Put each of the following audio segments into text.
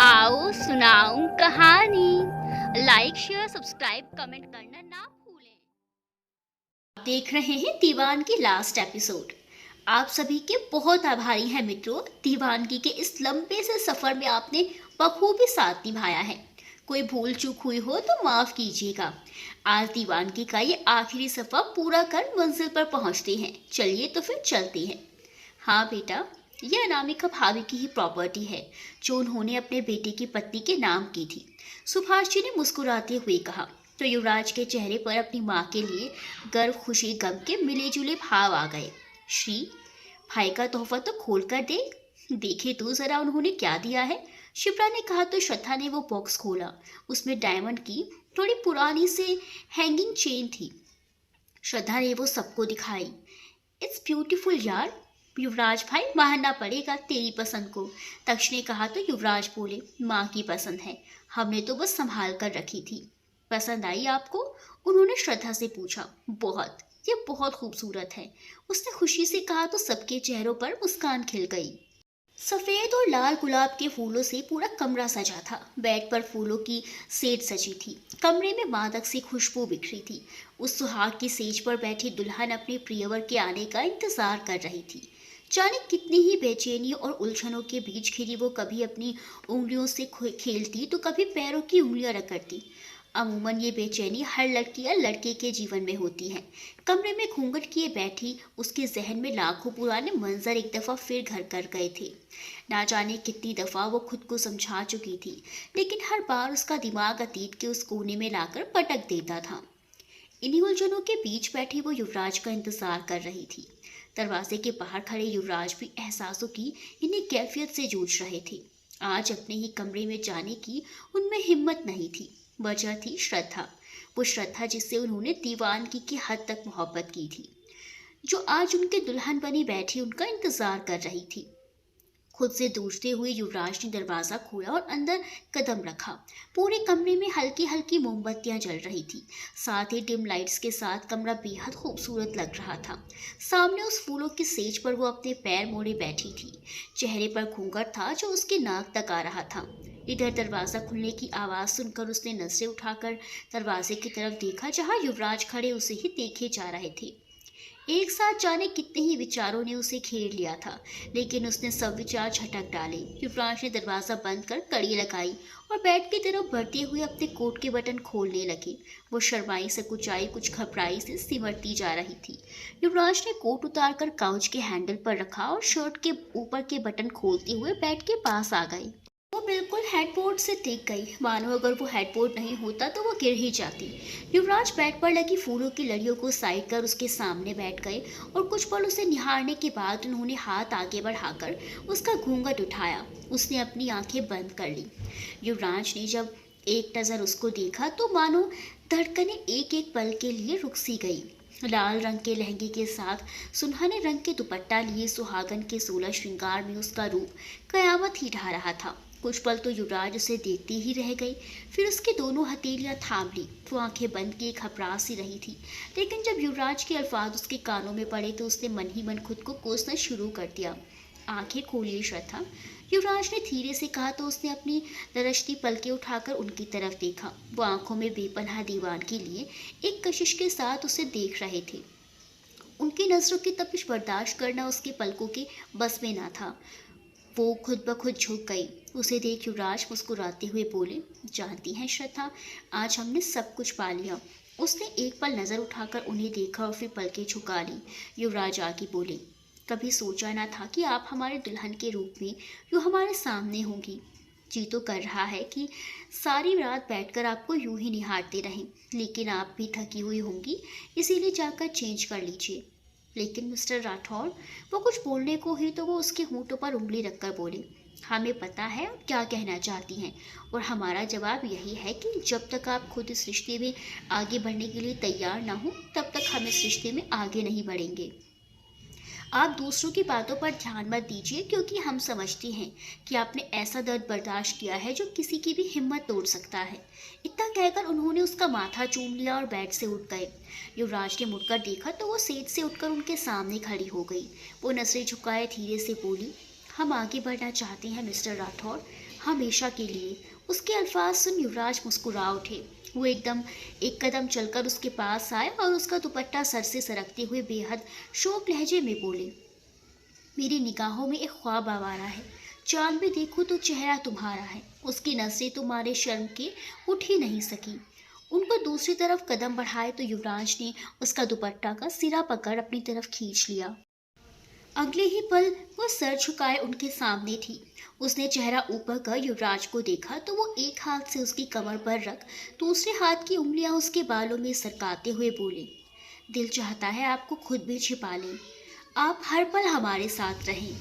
आओ सुनाऊं कहानी। लाइक शेयर सब्सक्राइब कमेंट करना ना भूलें। आप देख रहे हैं दीवानगी लास्ट एपिसोड। आप सभी के बहुत आभारी हैं मित्रों। दीवानगी के इस लंबे से सफर में आपने बखूबी साथ निभाया है। कोई भूल चूक हुई हो तो माफ कीजिएगा। आज दीवानगी का ये आखिरी सफर पूरा कर मंजिल पर पहुंचते हैं। चलिए तो फिर चलते हैं। हाँ बेटा, यह अनामिका भाभी की ही प्रॉपर्टी है जो उन्होंने अपने बेटे की पत्नी के नाम की थी। सुभाष जी ने मुस्कुराते हुए कहा तो युवराज के चेहरे पर अपनी माँ के लिए गर्व खुशी गम के मिले जुले भाव आ गए। श्री, भाई का तोहफा तो खोल कर देखे तो जरा उन्होंने क्या दिया है। शिप्रा ने कहा तो श्रद्धा ने वो बॉक्स खोला। उसमें डायमंड की थोड़ी पुरानी से हैंगिंग चेन थी। श्रद्धा ने वो सबको दिखाई। इट्स ब्यूटीफुल यार। युवराज भाई, मानना पड़ेगा तेरी पसंद को। तक्ष ने कहा तो युवराज बोले, माँ की पसंद है, हमने तो बस संभाल कर रखी थी। पसंद आई आपको? उन्होंने श्रद्धा से पूछा। बहुत, ये बहुत खूबसूरत है, उसने खुशी से कहा तो सबके चेहरों पर मुस्कान खिल गई। सफेद और लाल गुलाब के फूलों से पूरा कमरा सजा था। बेड पर फूलों की सेज सजी थी। कमरे में मादक सी खुशबू बिखरी थी। उस सुहाग की सेज पर बैठी दुल्हन अपने प्रियवर के आने का इंतजार कर रही थी। जाने कितनी ही बेचैनी और उलझनों के बीच घिरी वो कभी अपनी उंगलियों से खेलती तो कभी पैरों की उंगलियां रगड़ती। अमूमन ये बेचैनी हर लड़की या लड़के के जीवन में होती है। कमरे में घूंघट किए बैठी उसके जहन में लाखों पुराने मंजर एक दफा फिर घर कर गए थे। ना जाने कितनी दफा वो खुद को समझा चुकी थी, लेकिन हर बार उसका दिमाग अतीत के उस कोने में लाकर पटक देता था। इन्हीं उलझनों के बीच बैठी वो युवराज का इंतजार कर रही थी। दरवाजे के बाहर खड़े युवराज भी एहसासों की इन्हीं कैफियत से जूझ रहे थे। आज अपने ही कमरे में जाने की उनमें हिम्मत नहीं थी। वजह थी श्रद्धा। वो श्रद्धा जिससे उन्होंने दीवानगी की हद तक मोहब्बत की थी, जो आज उनके दुल्हन बनी बैठी उनका इंतजार कर रही थी। खुद से दूसते हुए युवराज ने दरवाजा खोला और अंदर कदम रखा। पूरे कमरे में हल्की हल्की मोमबत्तियां जल रही थी। साथ ही डिम लाइट्स के साथ कमरा बेहद खूबसूरत लग रहा था। सामने उस फूलों की सेज पर वो अपने पैर मोड़े बैठी थी। चेहरे पर घूंघट था जो उसके नाक तक आ रहा था। इधर दरवाजा खुलने की आवाज सुनकर उसने नजरें उठाकर दरवाजे की तरफ देखा, जहां युवराज खड़े उसे ही देखे जा रहे थे। एक साथ जाने कितने ही विचारों ने उसे घेर लिया था, लेकिन उसने सब विचार झटक डाले। युवराज ने दरवाजा बंद कर कड़ी लगाई और बेड की तरफ बढ़ते हुए अपने कोट के बटन खोलने लगे। वो शर्माई सकुचाई कुछ घबराई से सिमटती जा रही थी। युवराज ने कोट उतारकर काउच के हैंडल पर रखा और शर्ट के ऊपर के बटन खोलते हुए बेड के पास आ गए। वो बिल्कुल हेडबोर्ड से टिक गई, मानो अगर वो हेडबोर्ड नहीं होता तो वो गिर ही जाती। युवराज बेड पर लगी फूलों की लड़ियों को साइड कर उसके सामने बैठ गए और कुछ पल उसे निहारने के बाद उन्होंने हाथ आगे बढ़ाकर उसका घूंघट उठाया। उसने अपनी आंखें बंद कर ली। युवराज ने जब एक नज़र उसको देखा तो मानो धड़कनें एक एक पल के लिए रुक सी गई। लाल रंग के लहंगे के साथ सुनहरे रंग के दुपट्टा लिए सुहागन के 16 श्रृंगार में उसका रूप कयामत ही ढा रहा था। कुछ पल तो युवराज उसे देखते ही रह गई, फिर उसकी दोनों हथेलियां थाम ली। वो आंखें बंद किए घबरा सी रही थी, लेकिन जब युवराज के अल्फाज उसके कानों में पड़े तो उसने मन ही मन खुद को कोसना शुरू कर दिया। आंखें खोलिए श्रद्धा, युवराज ने धीरे से कहा तो उसने अपनी दरश्ती पलकें उठाकर उनकी तरफ देखा। वो आंखों में बेपनाह दीवान के लिए एक कशिश के साथ उसे देख रहे थे। उनकी नजरों की तपिश बर्दाश्त करना उसके पलकों के बस में ना था। वो खुद ब खुद झुक गई। उसे देख युवराज मुस्कुराते हुए बोले, जानती हैं श्रद्धा, आज हमने सब कुछ पा लिया। उसने एक पल नजर उठाकर उन्हें देखा और फिर पलकें झुका ली। युवराज आगे बोले, कभी सोचा ना था कि आप हमारे दुल्हन के रूप में यूँ हमारे सामने होंगी। जी तो कर रहा है कि सारी रात बैठकर आपको यूं ही निहारते रहें, लेकिन आप भी थकी हुई होंगी, इसीलिए जाकर चेंज कर लीजिए। लेकिन मिस्टर राठौर, वो कुछ बोलने को ही तो वो उसके होंठों पर उंगली रखकर बोले, हमें पता है आप क्या कहना चाहती हैं, और हमारा जवाब यही है कि जब तक आप खुद इस रिश्ते में आगे बढ़ने के लिए तैयार ना हो तब तक हम इस रिश्ते में आगे नहीं बढ़ेंगे। आप दूसरों की बातों पर ध्यान मत दीजिए, क्योंकि हम समझते हैं कि आपने ऐसा दर्द बर्दाश्त किया है जो किसी की भी हिम्मत तोड़ सकता है। इतना कहकर उन्होंने उसका माथा चूम लिया और बेड से उठ गए। युवराज ने मुड़कर देखा तो वो सेज से उठकर उनके सामने खड़ी हो गई। वो नजरें झुकाए धीरे से बोली, हम आगे बढ़ना चाहते हैं मिस्टर राठौर, हमेशा के लिए। उसके अल्फाज सुन युवराज मुस्कुरा उठे। वो एकदम एक कदम चलकर उसके पास आए और उसका दुपट्टा सर से सरकते हुए बेहद शोक लहजे में बोले, मेरी निगाहों में एक ख्वाब आवारा है। चांद में देखो तो चेहरा तुम्हारा है। उसकी नजरें तुम्हारे शर्म के उठ ही नहीं सकी। उनको दूसरी तरफ कदम बढ़ाए तो युवराज ने उसका दुपट्टा का सिरा पकड़ अपनी तरफ खींच लिया। अगले ही पल वो सर झुकाए उनके सामने थी। उसने चेहरा ऊपर कर युवराज को देखा तो वो एक हाथ से उसकी कमर पर रख दूसरे हाथ की उंगलियां उसके बालों में सरकाते हुए बोले, दिल चाहता है आपको खुद भी छिपा लें। आप हर पल हमारे साथ रहें,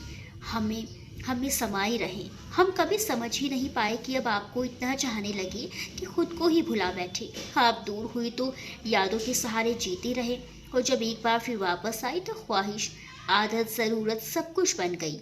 हमें हमें समाई रहें। हम कभी समझ ही नहीं पाए कि अब आपको इतना चाहने लगे कि खुद को ही भुला बैठे। आप दूर हुई तो यादों के सहारे जीते रहे, और जब एक बार फिर वापस आई तो ख्वाहिश, आदत, ज़रूरत सब कुछ बन गई।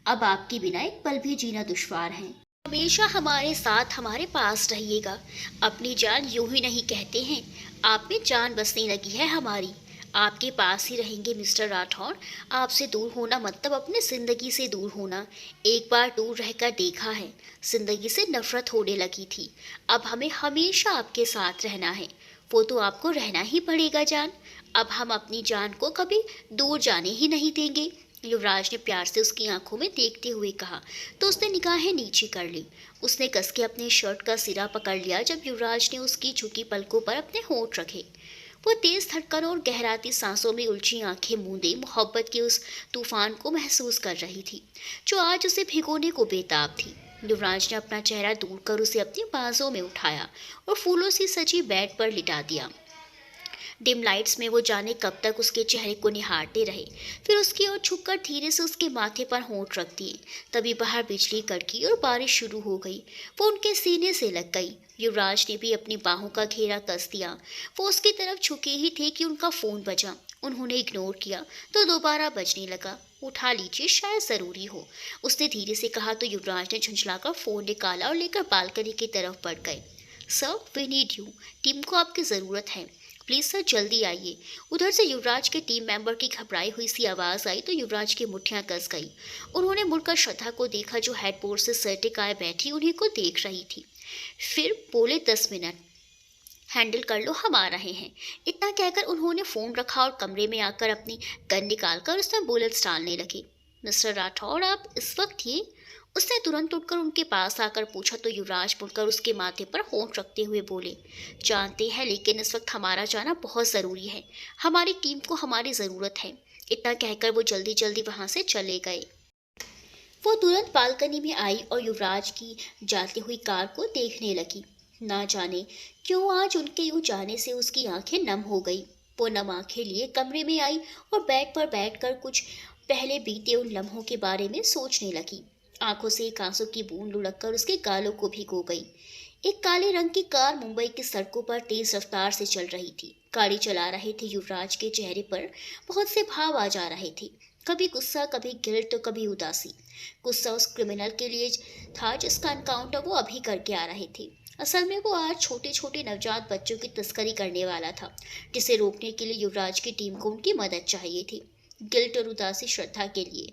अब आपके बिना एक पल भी जीना दुश्वार है। हमेशा हमारे साथ, हमारे पास रहिएगा। अपनी जान यूं ही नहीं कहते हैं, आप में जान बसने लगी है हमारी। आपके पास ही रहेंगे मिस्टर राठौर। आपसे दूर होना मतलब अपने ज़िंदगी से दूर होना। एक बार दूर रहकर देखा है, ज़िंदगी से नफरत होने लगी थी। अब हमें हमेशा आपके साथ रहना है। वो तो आपको रहना ही पड़ेगा जान। अब हम अपनी जान को कभी दूर जाने ही नहीं देंगे। युवराज ने प्यार से उसकी आंखों में देखते हुए कहा तो उसने निगाहें नीचे कर ली। उसने कस के अपने शर्ट का सिरा पकड़ लिया जब युवराज ने उसकी झुकी पलकों पर अपने होंठ रखे। वो तेज धड़कनों और गहराती सांसों में उलझी आंखें मूंदे मोहब्बत के उस तूफान को महसूस कर रही थी जो आज उसे भिगोने को बेताब थी। युवराज ने अपना चेहरा दूर कर उसे अपनी बाजों में उठाया और फूलों से सजी बेड पर लिटा दिया। डिम लाइट्स में वो जाने कब तक उसके चेहरे को निहारते रहे, फिर उसकी ओर झुककर धीरे से उसके माथे पर होंठ रख दिए। तभी बाहर बिजली कड़की और बारिश शुरू हो गई। वो उनके सीने से लग गई। युवराज ने भी अपनी बाहों का घेरा कस दिया। वो उसकी तरफ झुके ही थे कि उनका फोन बजा। उन्होंने इग्नोर किया तो दोबारा बजने लगा। उठा लीजिए, शायद ज़रूरी हो, उसने धीरे से कहा तो युवराज ने झुंझलाकर फ़ोन निकाला और लेकर बालकनी की तरफ बढ़ गए। Sir, we need you, team को आपकी ज़रूरत है, प्लीज़ सर जल्दी आइए। उधर से युवराज के टीम मेंबर की घबराई हुई सी आवाज़ आई तो युवराज की मुट्ठियां कस गई। उन्होंने मुड़कर श्रद्धा को देखा जो हेडबोर्ड से सर टिकाए बैठी उन्हीं को देख रही थी। फिर बोले, 10 मिनट हैंडल कर लो, हम आ रहे हैं। इतना कहकर उन्होंने फ़ोन रखा और कमरे में आकर अपनी गन निकालकर उसमें बुलेट्स डालने लगे। मिस्टर राठौड़, आप इस वक्त ये, उसने तुरंत उठकर उनके पास आकर पूछा तो युवराज मुड़कर उसके माथे पर होंठ रखते हुए बोले, जानते हैं लेकिन इस वक्त हमारा जाना बहुत ज़रूरी है। हमारी टीम को हमारी ज़रूरत है। इतना कहकर वो जल्दी जल्दी वहाँ से चले गए। वो तुरंत बालकनी में आई और युवराज की जाती हुई कार को देखने लगी। ना जाने क्यों आज उनके यूं जाने से उसकी आंखें नम हो गई। वो नम आंखें लिए कमरे में आई और बेड पर बैठकर कुछ पहले बीते उन लम्हों के बारे में सोचने लगी। आंखों से एक आंसू की बूंद लुढ़ककर उसके गालों को भिगो गई। एक काले रंग की कार मुंबई की सड़कों पर तेज रफ्तार से चल रही थी। गाड़ी चला रहे थे युवराज के चेहरे पर बहुत से भाव आ जा रहे थे, कभी गुस्सा, कभी गिल्ट तो कभी उदासी। गुस्सा उस क्रिमिनल के लिए था जिसका एनकाउंटर वो अभी करके आ रहे थे। असल में वो आज छोटे छोटे नवजात बच्चों की तस्करी करने वाला था, जिसे रोकने के लिए युवराज की टीम को उनकी मदद चाहिए थी। गिल्ट और उदासी श्रद्धा के लिए।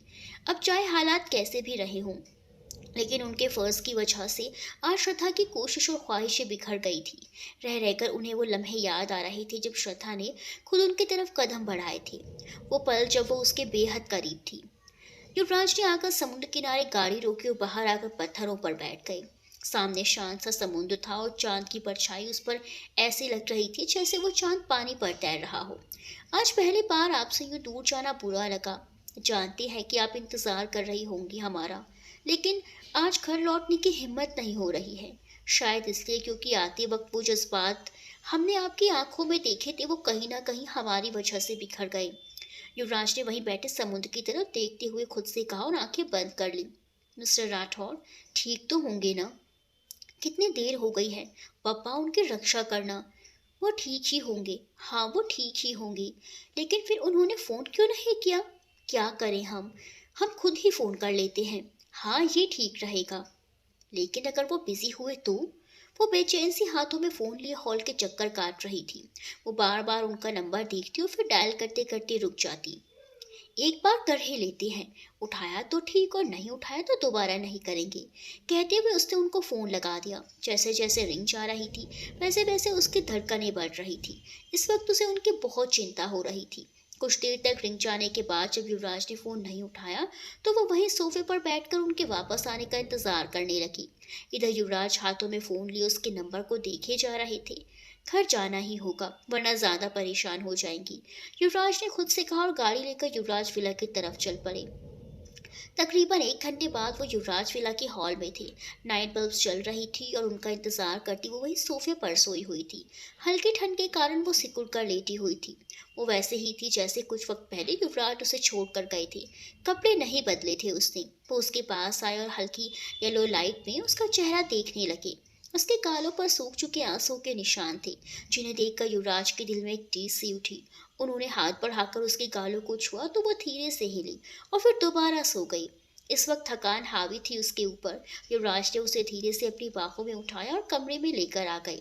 अब चाहे हालात कैसे भी रहे हों, लेकिन उनके फ़र्ज़ की वजह से आज श्रद्धा की कोशिश और ख्वाहिशें बिखर गई थी। रह रहकर उन्हें वो लम्हे याद आ रहे थे जब श्रद्धा ने खुद उनकी तरफ कदम बढ़ाए थे, वो पल जब वो उसके बेहद करीब थी। युवराज ने आकर समुद्र किनारे गाड़ी रोकी और बाहर आकर पत्थरों पर बैठ गए। सामने शांत सा समुद्र था और चांद की परछाई उस पर ऐसे लग रही थी जैसे वो चांद पानी पर तैर रहा हो। आज पहली बार आपसे यूं दूर जाना बुरा लगा। जानते हैं कि आप इंतज़ार कर रही होंगी हमारा, लेकिन आज घर लौटने की हिम्मत नहीं हो रही है। शायद इसलिए क्योंकि आते वक्त वो जज्बात हमने आपकी आंखों में देखे थे वो कहीं ना कहीं हमारी वजह से बिखर गए। युवराज ने वहीं बैठे समुद्र की तरफ देखते हुए खुद से कहा और आंखें बंद कर ली। मिस्टर राठौर, ठीक तो होंगे ना? कितनी देर हो गई है, पापा उनकी रक्षा करना। वो ठीक ही होंगे, हाँ वो ठीक ही होंगे। लेकिन फिर उन्होंने फ़ोन क्यों नहीं किया? क्या करें हम खुद ही फ़ोन कर लेते हैं। हाँ ये ठीक रहेगा। लेकिन अगर वो बिजी हुए तो? वो बेचैन सी हाथों में फ़ोन लिए हॉल के चक्कर काट रही थी। वो बार बार उनका नंबर देखती और फिर डायल करते करते रुक जाती। एक बार कर ही लेते हैं, उठाया तो ठीक और नहीं उठाया तो दोबारा नहीं करेंगे। कहते हुए उसने उनको फ़ोन लगा दिया। जैसे जैसे रिंग जा रही थी वैसे वैसे उसकी धड़कनें बढ़ रही थी। इस वक्त उसे उनकी बहुत चिंता हो रही थी। कुछ देर तक रिंग जाने के बाद जब युवराज ने फ़ोन नहीं उठाया तो वो वहीं सोफे पर बैठकर उनके वापस आने का इंतज़ार करने लगी। इधर युवराज हाथों में फ़ोन लिए उसके नंबर को देखे जा रहे थे। घर जाना ही होगा वरना ज़्यादा परेशान हो जाएंगी, युवराज ने खुद से कहा और गाड़ी लेकर युवराज विला की तरफ चल पड़े। तकरीबन 1 घंटे बाद वो युवराज विला के हॉल में थे। नाइट बल्ब जल रही थी और उनका इंतजार करती वो वही सोफे पर सोई हुई थी। हल्की ठंड के कारण वो सिकुड़ कर लेटी हुई थी। वो वैसे ही थी जैसे कुछ वक्त पहले युवराज उसे छोड़कर गए थे। कपड़े नहीं बदले थे उसने। वो उसके पास आए और हल्की येलो लाइट में उसका चेहरा देखने लगे। उसके गालों पर सूख चुके आंसू के निशान थे, जिन्हें देखकर युवराज के दिल में एक टीस सी उठी। उन्होंने हाथ बढ़ाकर उसके गालों को छुआ तो वो धीरे से हिली और फिर दोबारा सो गई। इस वक्त थकान हावी थी उसके ऊपर। युवराज ने उसे धीरे से अपनी बाहों में उठाया और कमरे में लेकर आ गए।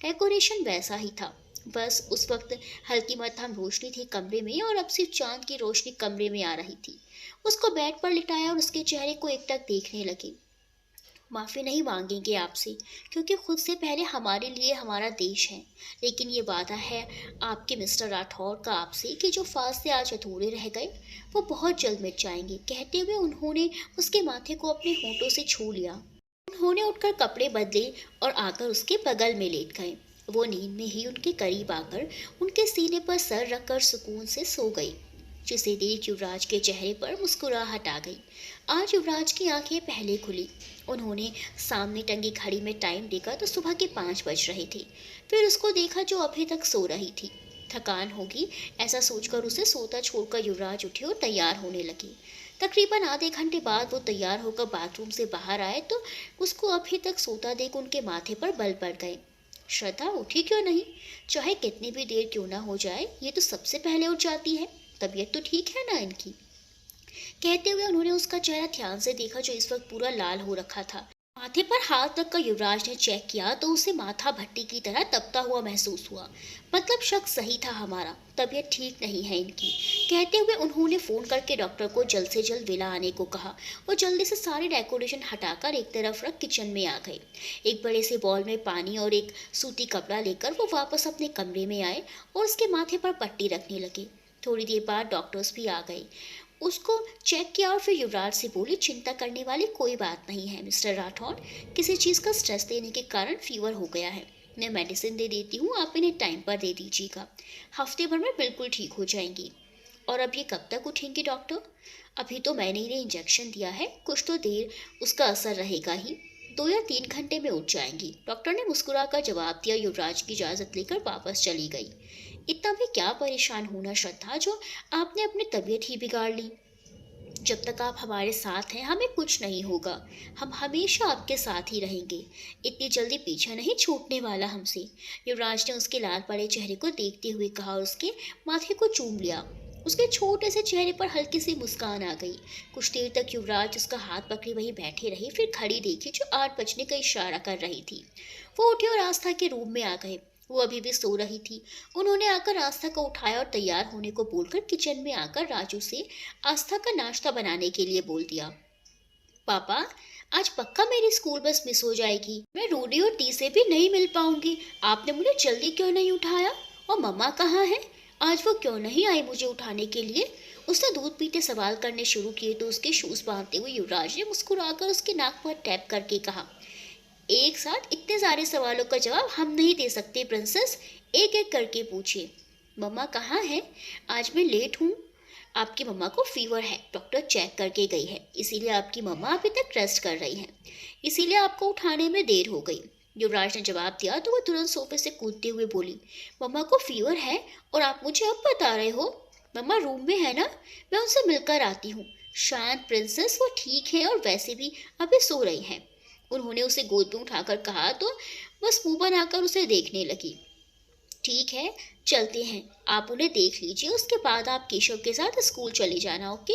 डेकोरेशन वैसा ही था, बस उस वक्त हल्की मध्यम रोशनी थी कमरे में और अब सिर्फ चांद की रोशनी कमरे में आ रही थी। उसको बेड पर लिटाया और उसके चेहरे को एकटक देखने लगे। माफ़ी नहीं मांगेंगे आपसे, क्योंकि खुद से पहले हमारे लिए हमारा देश है। लेकिन ये वादा है आपके मिस्टर राठौर का आपसे कि जो फासले आज अधूरे रह गए वो बहुत जल्द मिट जाएंगे। कहते हुए उन्होंने उसके माथे को अपने होंठों से छू लिया। उन्होंने उठकर कपड़े बदले और आकर उसके बगल में लेट गए। वो नींद में ही उनके करीब आकर उनके सीने पर सर रखकर सुकून से सो गई, जिसे देख युवराज के चेहरे पर मुस्कुराहट आ गई। आज युवराज की आंखें पहले खुली। उन्होंने सामने टंगी घड़ी में टाइम देखा तो सुबह के 5 बज रहे थे। फिर उसको देखा जो अभी तक सो रही थी। थकान होगी ऐसा सोचकर उसे सोता छोड़कर युवराज उठे और तैयार होने लगे। तकरीबन आधे घंटे बाद वो तैयार होकर बाथरूम से बाहर आए तो उसको अभी तक सोता देख उनके माथे पर बल पड़ गए। श्रद्धा उठी क्यों नहीं? चाहे कितनी भी देर क्यों ना हो जाए, ये तो सबसे पहले उठ जाती है। तबीयत तो ठीक है ना इनकी? कहते हुए उन्होंने उसका चेहरा ध्यान से देखा जो इस वक्त पूरा लाल हो रखा था। माथे पर हाथ रखकर युवराज ने चेक किया तो उसे माथा भट्टी की तरह तपता हुआ महसूस हुआ। मतलब शक सही था हमारा, तबीयत ठीक नहीं है इनकी। कहते हुए उन्होंने फ़ोन करके डॉक्टर को जल्द से जल्द विला आने को कहा और जल्दी से सारी डेकोरेशन हटाकर एक तरफ रख किचन में आ गए। एक बड़े से बॉल में पानी और एक सूती कपड़ा लेकर वो वापस अपने कमरे में आए और उसके माथे पर पट्टी रखने लगे। थोड़ी देर बाद डॉक्टर्स भी आ गए। उसको चेक किया और फिर युवराज से बोली, चिंता करने वाली कोई बात नहीं है मिस्टर राठौर, किसी चीज़ का स्ट्रेस देने के कारण फीवर हो गया है। मैं मेडिसिन दे देती हूँ, आप इन्हें टाइम पर दे दीजिएगा। हफ्ते भर में बिल्कुल ठीक हो जाएंगी। और अब ये कब तक उठेंगी डॉक्टर? अभी तो मैंने इन्हें इंजेक्शन दिया है, कुछ तो देर उसका असर रहेगा ही, 2 या 3 घंटे में उठ जाएंगी। डॉक्टर ने मुस्कुराकर जवाब दिया। युवराज की इजाज़त लेकर वापस चली गई। इतना भी क्या परेशान होना श्रद्धा, जो आपने अपनी तबीयत ही बिगाड़ ली। जब तक आप हमारे साथ हैं हमें कुछ नहीं होगा। हम हमेशा आपके साथ ही रहेंगे। इतनी जल्दी पीछा नहीं छूटने वाला हमसे। युवराज ने उसके लाल पड़े चेहरे को देखते हुए कहा और उसके माथे को चूम लिया। उसके छोटे से चेहरे पर हल्की सी मुस्कान आ गई। कुछ देर तक युवराज उसका हाथ पकड़े वहीं बैठे रहे। फिर घड़ी देखी जो 8 बजने का इशारा कर रही थी। वो उठे और आस्था के रूम में आ गए। वो अभी भी सो रही थी। उन्होंने आकर आस्था को उठाया और तैयार होने को बोलकर किचन में आकर राजू से आस्था का नाश्ता बनाने के लिए बोल दिया। पापा, आज पक्का मेरी स्कूल बस मिस हो जाएगी। मैं रूडी और टी से भी नहीं मिल पाऊंगी। आपने मुझे जल्दी क्यों नहीं उठाया? और मम्मा कहाँ है? आज वो क्यों नहीं आई मुझे उठाने के लिए? उसने दूध पीते सवाल करने शुरू किए तो उसके शूज बांधते हुए युवराज ने मुस्कुराकर उसके नाक पर टैप करके कहा, एक साथ इतने सारे सवालों का जवाब हम नहीं दे सकते प्रिंसेस, एक एक करके पूछिए। मम्मा कहाँ है? आज मैं लेट हूँ। आपकी मम्मा को फीवर है, डॉक्टर चेक करके गई है, इसीलिए आपकी मम्मा अभी तक रेस्ट कर रही हैं, इसीलिए आपको उठाने में देर हो गई। युवराज ने जवाब दिया तो वह तुरंत सोफे से कूदते हुए बोली, मम्मा को फीवर है और आप मुझे अब बता रहे हो? मम्मा रूम में है ना, मैं उनसे मिलकर आती हूँ। शांत प्रिंसेस, वो ठीक है और वैसे भी अभी सो रही हैं। उन्होंने उसे गोद में उठाकर कहा तो बस मुंह बनाकर उसे देखने लगी। ठीक है, चलते हैं, आप उन्हें देख लीजिए, उसके बाद आप केशव के साथ स्कूल चले जाना, ओके?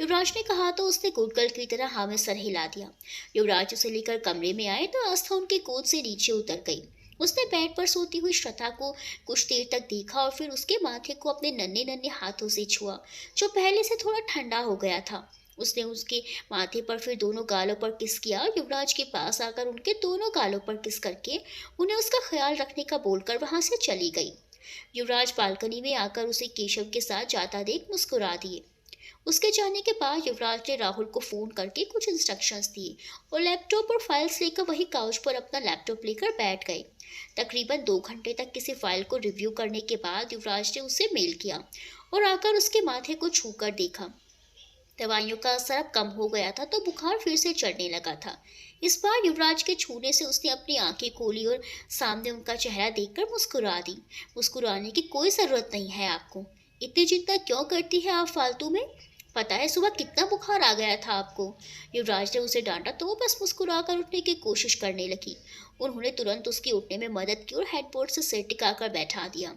युवराज ने कहा तो उसने गुड़गल की तरह हाँ में सर हिला दिया। युवराज उसे लेकर कमरे में आए तो आस्था उनकी गोद से नीचे उतर गई। उसने बेड पर सोती हुई श्रद्धा को कुछ देर तक देखा और फिर उसके माथे को अपने नन्हे नन्हे हाथों से छुआ, जो पहले से थोड़ा ठंडा हो गया था। उसने उसके माथे पर फिर दोनों गालों पर किस किया। युवराज के पास आकर उनके दोनों गालों पर किस करके उन्हें उसका ख्याल रखने का बोलकर वहां से चली गई। युवराज बालकनी में आकर उसे केशव के साथ जाता देख मुस्कुरा दिए। उसके जाने के बाद युवराज ने राहुल को फोन करके कुछ इंस्ट्रक्शंस दिए और लैपटॉप और फाइल्स लेकर वही काउच पर अपना लैपटॉप लेकर बैठ गए। तकरीबन 2 घंटे तक किसी फाइल को रिव्यू करने के बाद युवराज ने उसे मेल किया और आकर उसके माथे को छूकर देखा। दवाइयों का असर अब कम हो गया था तो बुखार फिर से चढ़ने लगा था। इस बार युवराज के छूने से उसने अपनी आंखें खोली और सामने उनका चेहरा देखकर मुस्कुरा दी। मुस्कुराने की कोई जरूरत नहीं है आपको। इतनी चिंता क्यों करती है आप फालतू में? पता है सुबह कितना बुखार आ गया था आपको? युवराज ने उसे डांटा तो वो बस मुस्कुरा कर उठने की कोशिश करने लगी। उन्होंने तुरंत उसकी उठने में मदद की और हेडबोर्ड से सिर टिकाकर बैठा दिया।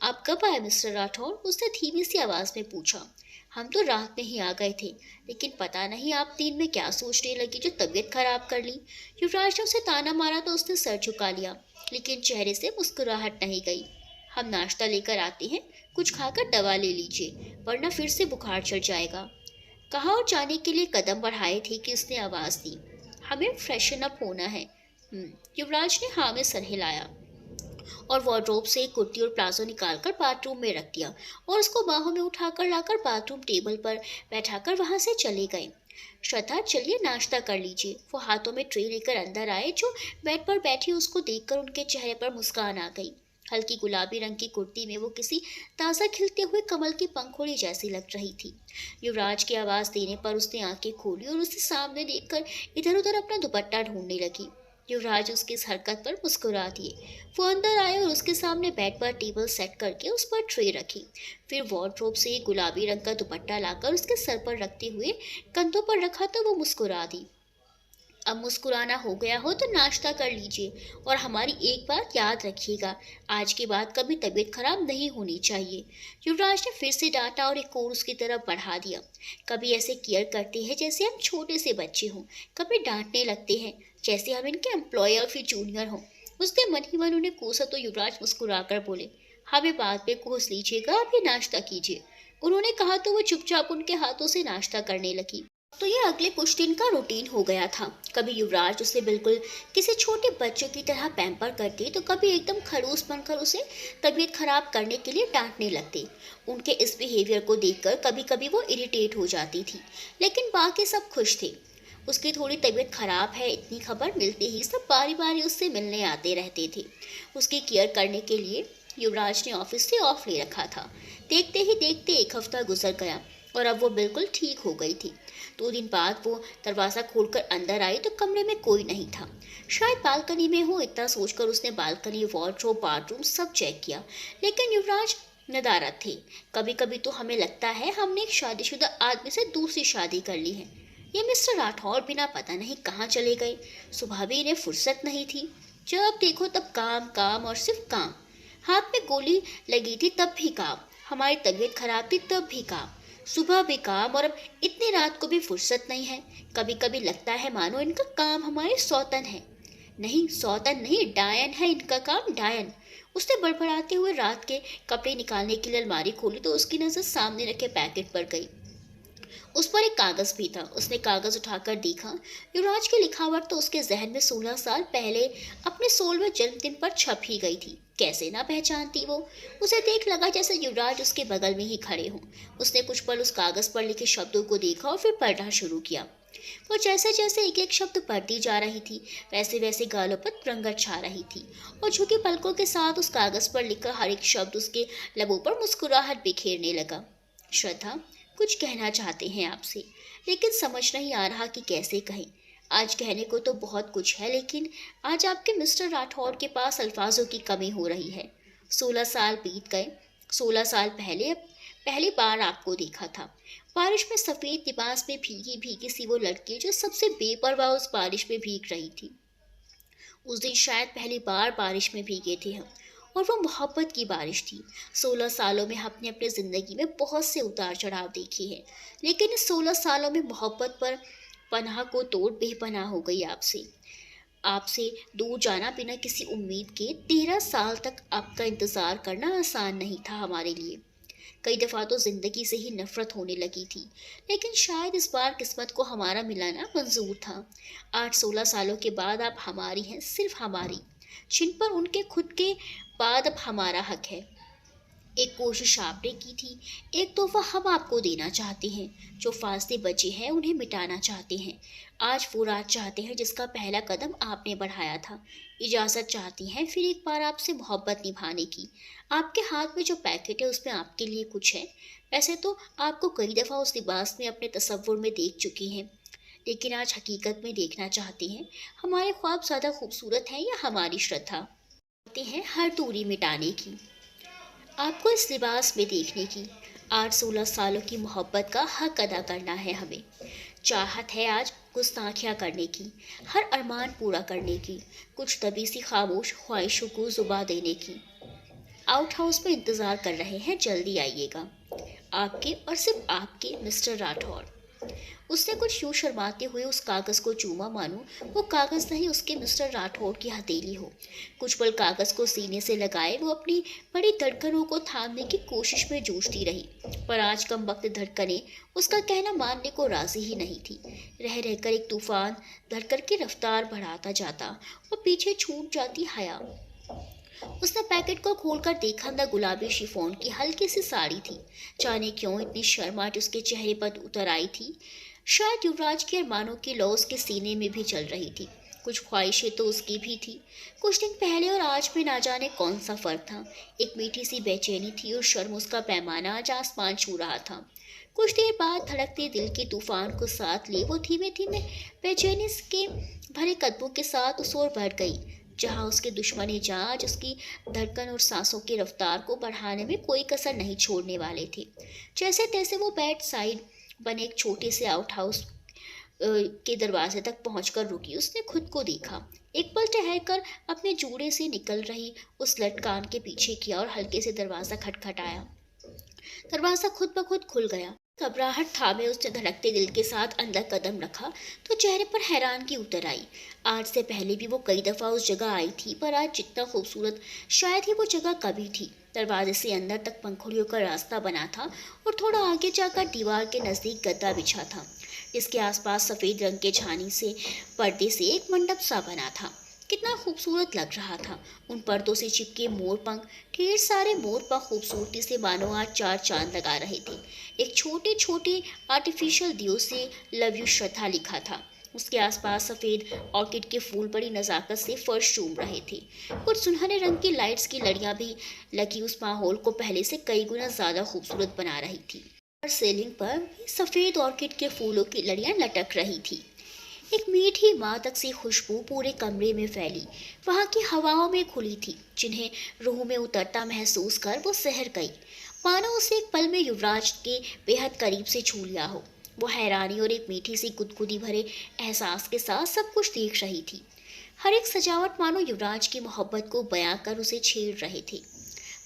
आप कब आए मिस्टर राठौर? उसने धीमी सी आवाज में पूछा। हम तो रात में ही आ गए थे, लेकिन पता नहीं आप दिन में क्या सोचने लगी जो तबीयत खराब कर ली। युवराज ने उसे ताना मारा तो उसने सर झुका लिया, लेकिन चेहरे से मुस्कुराहट नहीं गई। हम नाश्ता लेकर आते हैं, कुछ खाकर दवा ले लीजिए, वरना फिर से बुखार चढ़ जाएगा। कहा और जाने के लिए कदम बढ़ाए थे कि उसने आवाज दी, हमें फ्रेशन अप होना है। युवराज ने हाँ में सर हिलाया और वार्डरोब से एक कुर्ती और प्लाजो निकालकर बाथरूम में रख दिया और उसको बाहों में उठाकर लाकर बाथरूम टेबल पर बैठाकर वहां से चले गए। श्रद्धा, चलिए नाश्ता कर लीजिए। वो हाथों में ट्रे लेकर अंदर आए। जो बेड पर बैठी उसको देखकर उनके चेहरे पर मुस्कान आ गई। हल्की गुलाबी रंग की कुर्ती में वो किसी ताज़ा खिलते हुए कमल की पंखुड़ी जैसी लग रही थी। युवराज की आवाज़ देने पर उसने आंखें खोली और उसे सामने देखकर इधर उधर अपना दुपट्टा ढूंढने लगी। युवराज उसकी इस हरकत पर मुस्कुरा दिए। वो अंदर आए और उसके सामने बेड पर टेबल सेट करके उस पर ट्रे रखी। फिर वार्डरोब से एक गुलाबी रंग का दुपट्टा लाकर उसके सर पर रखते हुए कंधों पर रखा तो वो मुस्कुरा दी। अब मुस्कुराना हो गया हो तो नाश्ता कर लीजिए और हमारी एक बात याद रखिएगा, आज के बाद कभी तबीयत खराब नहीं होनी चाहिए। युवराज ने फिर से डांटा और एक और उसकी तरफ बढ़ा दिया। कभी ऐसे केयर करते हैं जैसे हम छोटे से बच्चे हों, कभी डांटने लगते हैं जैसे हम इनके एम्प्लॉयर फिर जूनियर हों। उसने मन ही मन उन्हें कोसा तो युवराज मुस्कुराकर बोले, हमें बाद में कोस लीजिएगा, अभी नाश्ता कीजिए। उन्होंने कहा तो वो चुपचाप उनके हाथों से नाश्ता करने लगी। तो ये अगले कुछ दिन का रूटीन हो गया था। कभी युवराज उसे बिल्कुल किसी छोटे बच्चों की तरह पैम्पर करते तो कभी एकदम खड़ूस बनकर उसे तबीयत खराब करने के लिए डांटने लगते। उनके इस बिहेवियर को देखकर कभी कभी वो इरिटेट हो जाती थी, लेकिन बाकी सब खुश थे। उसकी थोड़ी तबीयत खराब है इतनी खबर मिलते ही सब बारी बारी उससे मिलने आते रहते थे। उसकी केयर करने के लिए युवराज ने ऑफिस से ऑफ ले रखा था। देखते ही देखते एक हफ्ता गुजर गया और अब वो बिल्कुल ठीक हो गई थी। 2 दिन बाद वो दरवाज़ा खोलकर अंदर आई तो कमरे में कोई नहीं था। शायद बालकनी में हो, इतना सोचकर उसने बालकनी, वार्डरोब, बाथरूम सब चेक किया, लेकिन युवराज नदारद थे। कभी कभी तो हमें लगता है हमने एक शादीशुदा आदमी से दूसरी शादी कर ली है। ये मिस्टर राठौर बिना पता नहीं कहाँ चले गए। सुबह भी इन्हें फुर्सत नहीं थी, जब देखो तब काम काम और सिर्फ काम। हाथ में गोली लगी थी तब भी काम, हमारी तबीयत खराब थी तब भी काम, सुबह भी काम और अब इतनी रात को भी फुर्सत नहीं है। कभी कभी लगता है मानो इनका काम हमारे सौतन है। नहीं, सौतन नहीं, डायन है इनका काम, डायन। उसने बड़बड़ाते हुए रात के कपड़े निकालने के लिए अलमारी खोली तो उसकी नजर सामने रखे पैकेट पर गई। उस पर एक कागज भी था। उसने कागज उठाकर देखा। युवराज की लिखावट तो उसके जहन में 16 साल पहले अपने 16वें जन्मदिन पर छप ही गई थी। कैसे ना पहचानती वो? उसे देख लगा जैसे युवराज उसके बगल में ही खड़े हों। उसने कुछ पल उस कागज पर लिखे शब्दों को देखा और फिर पढ़ना शुरू किया। वो जैसे जैसे एक एक शब्द पढ़ती जा रही थी वैसे वैसे गालों पर रंगत छा रही थी और झुकी पलकों के साथ उस कागज पर लिखा हर एक शब्द उसके लबों पर मुस्कुराहट बिखेरने लगा। श्रद्धा, कुछ कहना चाहते हैं आपसे, लेकिन समझ नहीं आ रहा कि कैसे कहें। आज कहने को तो बहुत कुछ है, लेकिन आज आपके मिस्टर राठौर के पास अल्फाजों की कमी हो रही है। 16 साल बीत गए। 16 साल पहले पहली बार आपको देखा था। बारिश में सफ़ेद लिबास में भीगी भीगी सी वो लड़की जो सबसे बेपरवाह उस बारिश में भीग रही थी। उस दिन शायद पहली बार बारिश में भीगे थे हम, और वो मोहब्बत की बारिश थी। 16 सालों में हमने अपनी ज़िंदगी में बहुत से उतार चढ़ाव देखे हैं, लेकिन इस 16 सालों में मोहब्बत पर पनाह को तोड़ बेपनाह हो गई आपसे। आपसे दूर जाना बिना किसी उम्मीद के 13 साल तक आपका इंतज़ार करना आसान नहीं था हमारे लिए। कई दफ़ा तो ज़िंदगी से ही नफ़रत होने लगी थी, लेकिन शायद इस बार किस्मत को हमारा मिलाना मंज़ूर था। 8-16 सालों के बाद आप हमारी हैं, सिर्फ़ हमारी, जिन पर उनके खुद के बाद अब हमारा हक है। एक कोशिश आपने की थी, एक तोहफ़ा हम आपको देना चाहते हैं, जो फासले बचे हैं उन्हें मिटाना चाहते हैं। आज वो रात चाहते हैं जिसका पहला कदम आपने बढ़ाया था। इजाज़त चाहती हैं फिर एक बार आपसे मोहब्बत निभाने की। आपके हाथ में जो पैकेट है उसमें आपके लिए कुछ है। वैसे तो आपको कई दफ़ा उस लिबास में अपने तसव्वुर में देख चुकी हैं, लेकिन आज हकीकत में देखना चाहती हैं। हमारे ख्वाब ज़्यादा खूबसूरत हैं या हमारी श्रद्धा? चाहते हैं हर दूरी मिटाने की, आपको इस लिबास में देखने की। 8-16 सालों की मोहब्बत का हक अदा करना है हमें। चाहत है आज गुस्ताखियाँ करने की, हर अरमान पूरा करने की, कुछ दबी सी खामोश ख्वाहिशों को ज़ुबा देने की। आउट हाउस में इंतज़ार कर रहे हैं, जल्दी आइएगा। आपके और सिर्फ आपके मिस्टर राठौर। उसने कुछ यूं शर्माते हुए उस कागज़ को चूमा, मानो वो कागज़ नहीं उसके मिस्टर राठौर की हथेली हो। कुछ पल कागज़ को सीने से लगाए वो अपनी बड़ी धड़कनों को थामने की कोशिश में जूझती रही, पर आज कम वक्त धड़कनें उसका कहना मानने को राजी ही नहीं थी। रह रहकर एक तूफान धड़कन की रफ्तार बढ़ाता जाता और पीछे छूट जाती हया। उसने पैकेट को खोलकर देखा, अंदर गुलाबी शिफॉन की हल्की सी साड़ी थी। जाने क्यों इतनी शर्माहट उसके चेहरे पर उतर आई थी। शायद युवराज के अरमानों की लौ उसके सीने में भी चल रही थी। कुछ ख्वाहिशें तो उसकी भी थी। कुछ दिन पहले और आज में ना जाने कौन सा फर्क था। एक मीठी सी बेचैनी थी और शर्म उसका पैमाना आज आसमान छू रहा था। कुछ देर बाद धड़कते दिल के तूफान को साथ लिए वो धीमे धीमे बेचैनी के भरे कदमों के साथ उस ओर बढ़ गई, जहाँ उसके दुश्मन जहाज उसकी धड़कन और सांसों की रफ्तार को बढ़ाने में कोई कसर नहीं छोड़ने वाले थे। जैसे तैसे वो बैट साइड बने एक छोटे से आउट हाउस के दरवाजे तक पहुंचकर रुकी। उसने खुद को देखा, एक पल ठहरकर अपने जूड़े से निकल रही उस लटकान के पीछे किया और हल्के से दरवाज़ा खटखटाया। दरवाज़ा खुद ब खुद खुल गया। घबराहट थामे उसने धड़कते दिल के साथ अंदर कदम रखा तो चेहरे पर हैरानगी उतर आई। आज से पहले भी वो कई दफ़ा उस जगह आई थी, पर आज जितना खूबसूरत शायद ही वो जगह कभी थी। दरवाजे से अंदर तक पंखुड़ियों का रास्ता बना था और थोड़ा आगे जाकर दीवार के नज़दीक गद्दा बिछा था, जिसके आसपास सफ़ेद रंग के छानी से पर्दे से एक मंडप सा बना था। कितना खूबसूरत लग रहा था। उन पर्दों से चिपके मोर पंख, ढेर सारे मोर पंख खूबसूरती से मानो आज चार चांद लगा रहे थे। एक छोटे छोटे आर्टिफिशियल दियों से लव यू श्रद्धा लिखा था। उसके आसपास सफ़ेद ऑर्किड के फूल बड़ी नज़ाकत से फर्श चूम रहे थे। कुछ सुनहरे रंग की लाइट्स की लड़ियां भी लगी उस माहौल को पहले से कई गुना ज़्यादा खूबसूरत बना रही थी। और सीलिंग पर भी सफ़ेद ऑर्किड के फूलों की लड़ियां लटक रही थी। एक मीठी मादक सी खुशबू पूरे कमरे में फैली, वहाँ की हवाओं में खुली थी, जिन्हें रूह में उतरता महसूस कर वो सहर गई, मानो उसे एक पल में युवराज के बेहद करीब से छू लिया हो। वो हैरानी और एक मीठी सी गुदगुदी भरे एहसास के साथ सब कुछ देख रही थी। हर एक सजावट मानो युवराज की मोहब्बत को बयां कर उसे छेड़ रहे थे।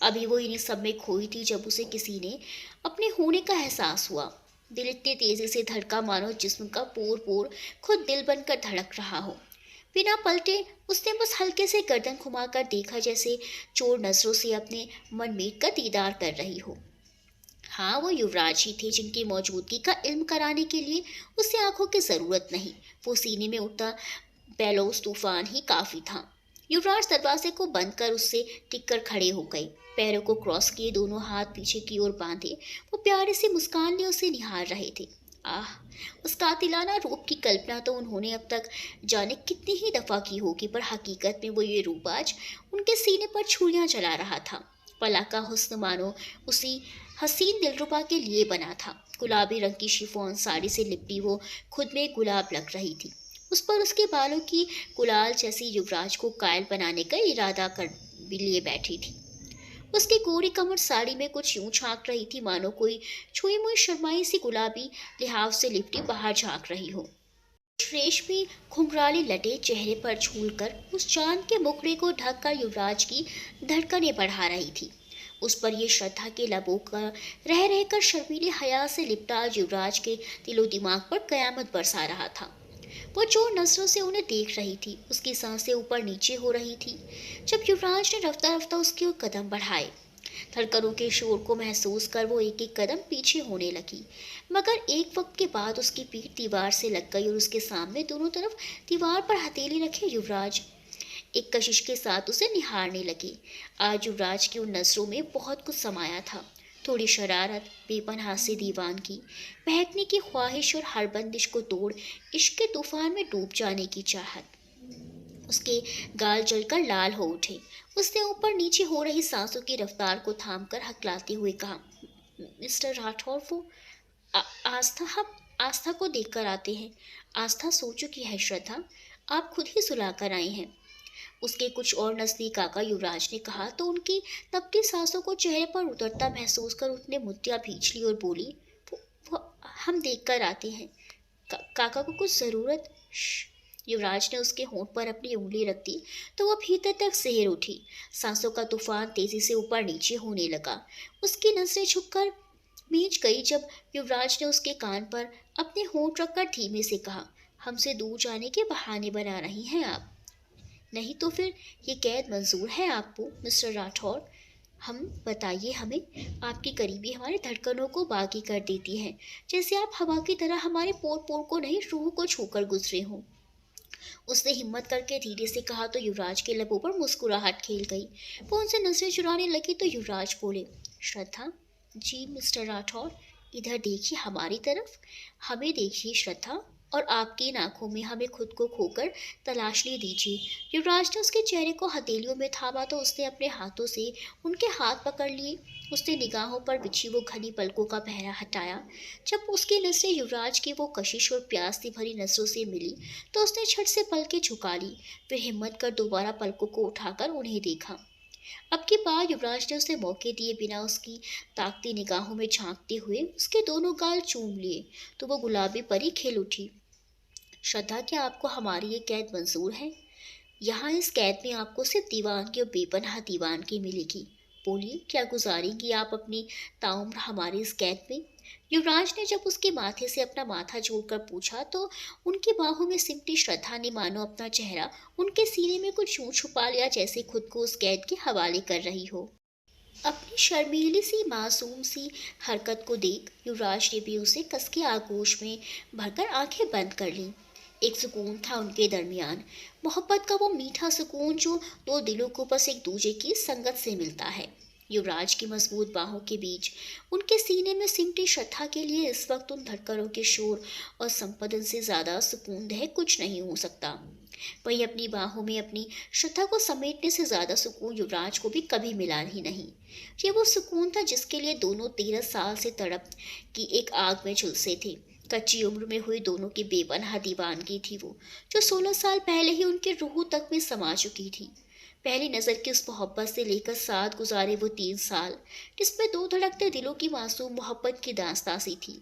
अभी वो इन्हीं सब में खोई थी जब उसे किसी ने अपने होने का एहसास हुआ। दिल इतनी तेजी से धड़का मानो जिस्म का पोर पोर खुद दिल बनकर धड़क रहा हो। बिना पलटे उसने बस हल्के से गर्दन घुमाकर देखा, जैसे चोर नजरों से अपने मनमीत का दीदार कर रही हो। हाँ, वो युवराज ही थे, जिनकी मौजूदगी का इल्म कराने के लिए उसे आंखों की जरूरत नहीं, वो सीने में उठता बेलोस तूफान ही काफी था। युवराज दरवाजे को बंद कर उससे टिक कर खड़े हो गए, पैरों को क्रॉस किए, दोनों हाथ पीछे की ओर बांधे। वो प्यारे से मुस्कान लिए उसे निहार रहे थे। आह, उस कातिलाना रूप की कल्पना तो उन्होंने अब तक जाने कितनी ही दफा की होगी, पर हकीकत में वो ये रूप आज उनके सीने पर छुरियां चला रहा था। पला का हुस्न मानो उसी हसीन दिलरुबा के लिए बना था। गुलाबी रंग की शिफॉन साड़ी से लिपटी वो खुद में गुलाब लग रही थी। उस पर उसके बालों की गुलाल जैसी युवराज को कायल बनाने का इरादा कर भी लिए बैठी थी। उसकी गोरी कमर साड़ी में कुछ यूं झांक रही थी, मानो कोई छुई मुई शर्माई सी गुलाबी लिहाफ से लिपटी बाहर झांक रही हो। रेशमी घुंघराली लटे चेहरे पर झूलकर उस चांद के मुखड़े को ढककर युवराज की धड़कनें बढ़ा रही थी। उस पर ये श्रद्धा के लबों का रह रहकर शर्मीले हया से लिपटा युवराज के दिलो दिमाग पर कयामत बरसा रहा था। वो जोर नजरों से उन्हें देख रही थी। उसकी सांसें ऊपर नीचे हो रही थी जब युवराज ने रफ्ता रफ्ता उसकी ओर कदम बढ़ाए। धड़कनों के शोर को महसूस कर वो एक एक कदम पीछे होने लगी, मगर एक वक्त के बाद उसकी पीठ दीवार से लग गई और उसके सामने दोनों तरफ दीवार पर हथेली रखे युवराज एक कशिश के साथ उसे निहारने लगे। आज युवराज की उन नजरों में बहुत कुछ समाया था, थोड़ी शरारत, बेपनाह से दीवानगी, बहकने की ख्वाहिश और हर बंदिश को तोड़ इश्क के तूफान में डूब जाने की चाहत। उसके गाल जलकर लाल हो उठे। उसने ऊपर नीचे हो रही सांसों की रफ्तार को थामकर हकलाते हुए कहा, मिस्टर राठौर, वो आस्था, हम आस्था को देखकर आते हैं। आस्था सो चुकी है श्रद्धा, आप खुद ही सुला कर आई हैं। उसके कुछ और नजदीक आकर युवराज ने कहा तो उनकी तपती सांसों को चेहरे पर उतरता महसूस कर उसने मुद्रियां भींच ली और बोली, वो हम देख कर आते हैं। काका को कुछ ज़रूरत? युवराज ने उसके होंठ पर अपनी उंगली रख दी तो वह भीतर तक सहर उठी। सांसों का तूफान तेजी से ऊपर नीचे होने लगा। उसकी नजरें झुककर भींच गई जब युवराज ने उसके कान पर अपने होंठ रखकर धीमे से कहा, हमसे दूर जाने के बहाने बना रही हैं आप? नहीं तो फिर ये कैद मंजूर है आपको मिस्टर राठौर? हम बताइए हमें। आपकी करीबी हमारी धड़कनों को बागी कर देती है, जैसे आप हवा की तरह हमारे पोर पोर को नहीं, रूह को छूकर गुजरे हों। उसने हिम्मत करके धीरे से कहा तो युवराज के लबों पर मुस्कुराहट खेल गई। वो उनसे नजरें चुराने लगी तो युवराज बोले, श्रद्धा। जी मिस्टर राठौर, इधर देखिए हमारी तरफ, हमें देखिए श्रद्धा, और आपकी इन आंखों में हमें खुद को खोकर तलाशने दीजिए। युवराज ने उसके चेहरे को हथेलियों में थामा तो उसने अपने हाथों से उनके हाथ पकड़ लिए। उसने निगाहों पर बिछी वो घनी पलकों का पहरा हटाया। जब उसकी नजरें युवराज की वो कशिश और प्यास से भरी नजरों से मिली तो उसने झट से पलकें झुका ली, फिर हिम्मत कर दोबारा पलकों को उठाकर उन्हें देखा। अब की बार युवराज ने उसे मौके दिए बिना उसकी ताकती निगाहों में झांकते हुए उसके दोनों गाल चूम लिए तो वो गुलाबी परी खिल उठी। श्रद्धा, क्या आपको हमारी ये कैद मंजूर है? यहाँ इस कैद में आपको सिर्फ दीवानगी और बेपनाह दीवानगी मिलेगी। बोलिए, क्या गुजारेंगी आप अपनी ताउम्र हमारी इस कैद में? युवराज ने जब उसके माथे से अपना माथा जोड़कर पूछा तो उनकी बाहों में सिमटी श्रद्धा ने मानो अपना चेहरा उनके सीने में कुछ यूं छुपा लिया जैसे खुद को उस कैद के हवाले कर रही हो। अपनी शर्मीली सी मासूम सी हरकत को देख युवराज ने भी उसे कस के आगोश में भरकर आंखें बंद कर लीं। एक सुकून था उनके दरमियान, मोहब्बत का वो मीठा सुकून जो दो दिलों को बस एक दूजे की संगत से मिलता है। युवराज की मजबूत बाहों के बीच उनके सीने में सिमटी श्रद्धा के लिए इस वक्त उन धड़कनों के शोर और संपदन से ज्यादा सुकूनदेह कुछ नहीं हो सकता। वहीं अपनी बाहों में अपनी श्रद्धा को समेटने से ज्यादा सुकून युवराज को भी कभी मिला ही नहीं। ये वो सुकून था जिसके लिए दोनों 13 साल से तड़प की एक आग में झुलसे थे। कच्ची उम्र में हुई दोनों की बेपनाह दीवानगी थी वो, जो 16 साल पहले ही उनके रूह तक में समा चुकी थी। पहली नज़र की उस मोहब्बत से लेकर साथ गुजारे वो 3 साल, जिसमें दो धड़कते दिलों की मासूम मोहब्बत की दास्तां सी थी।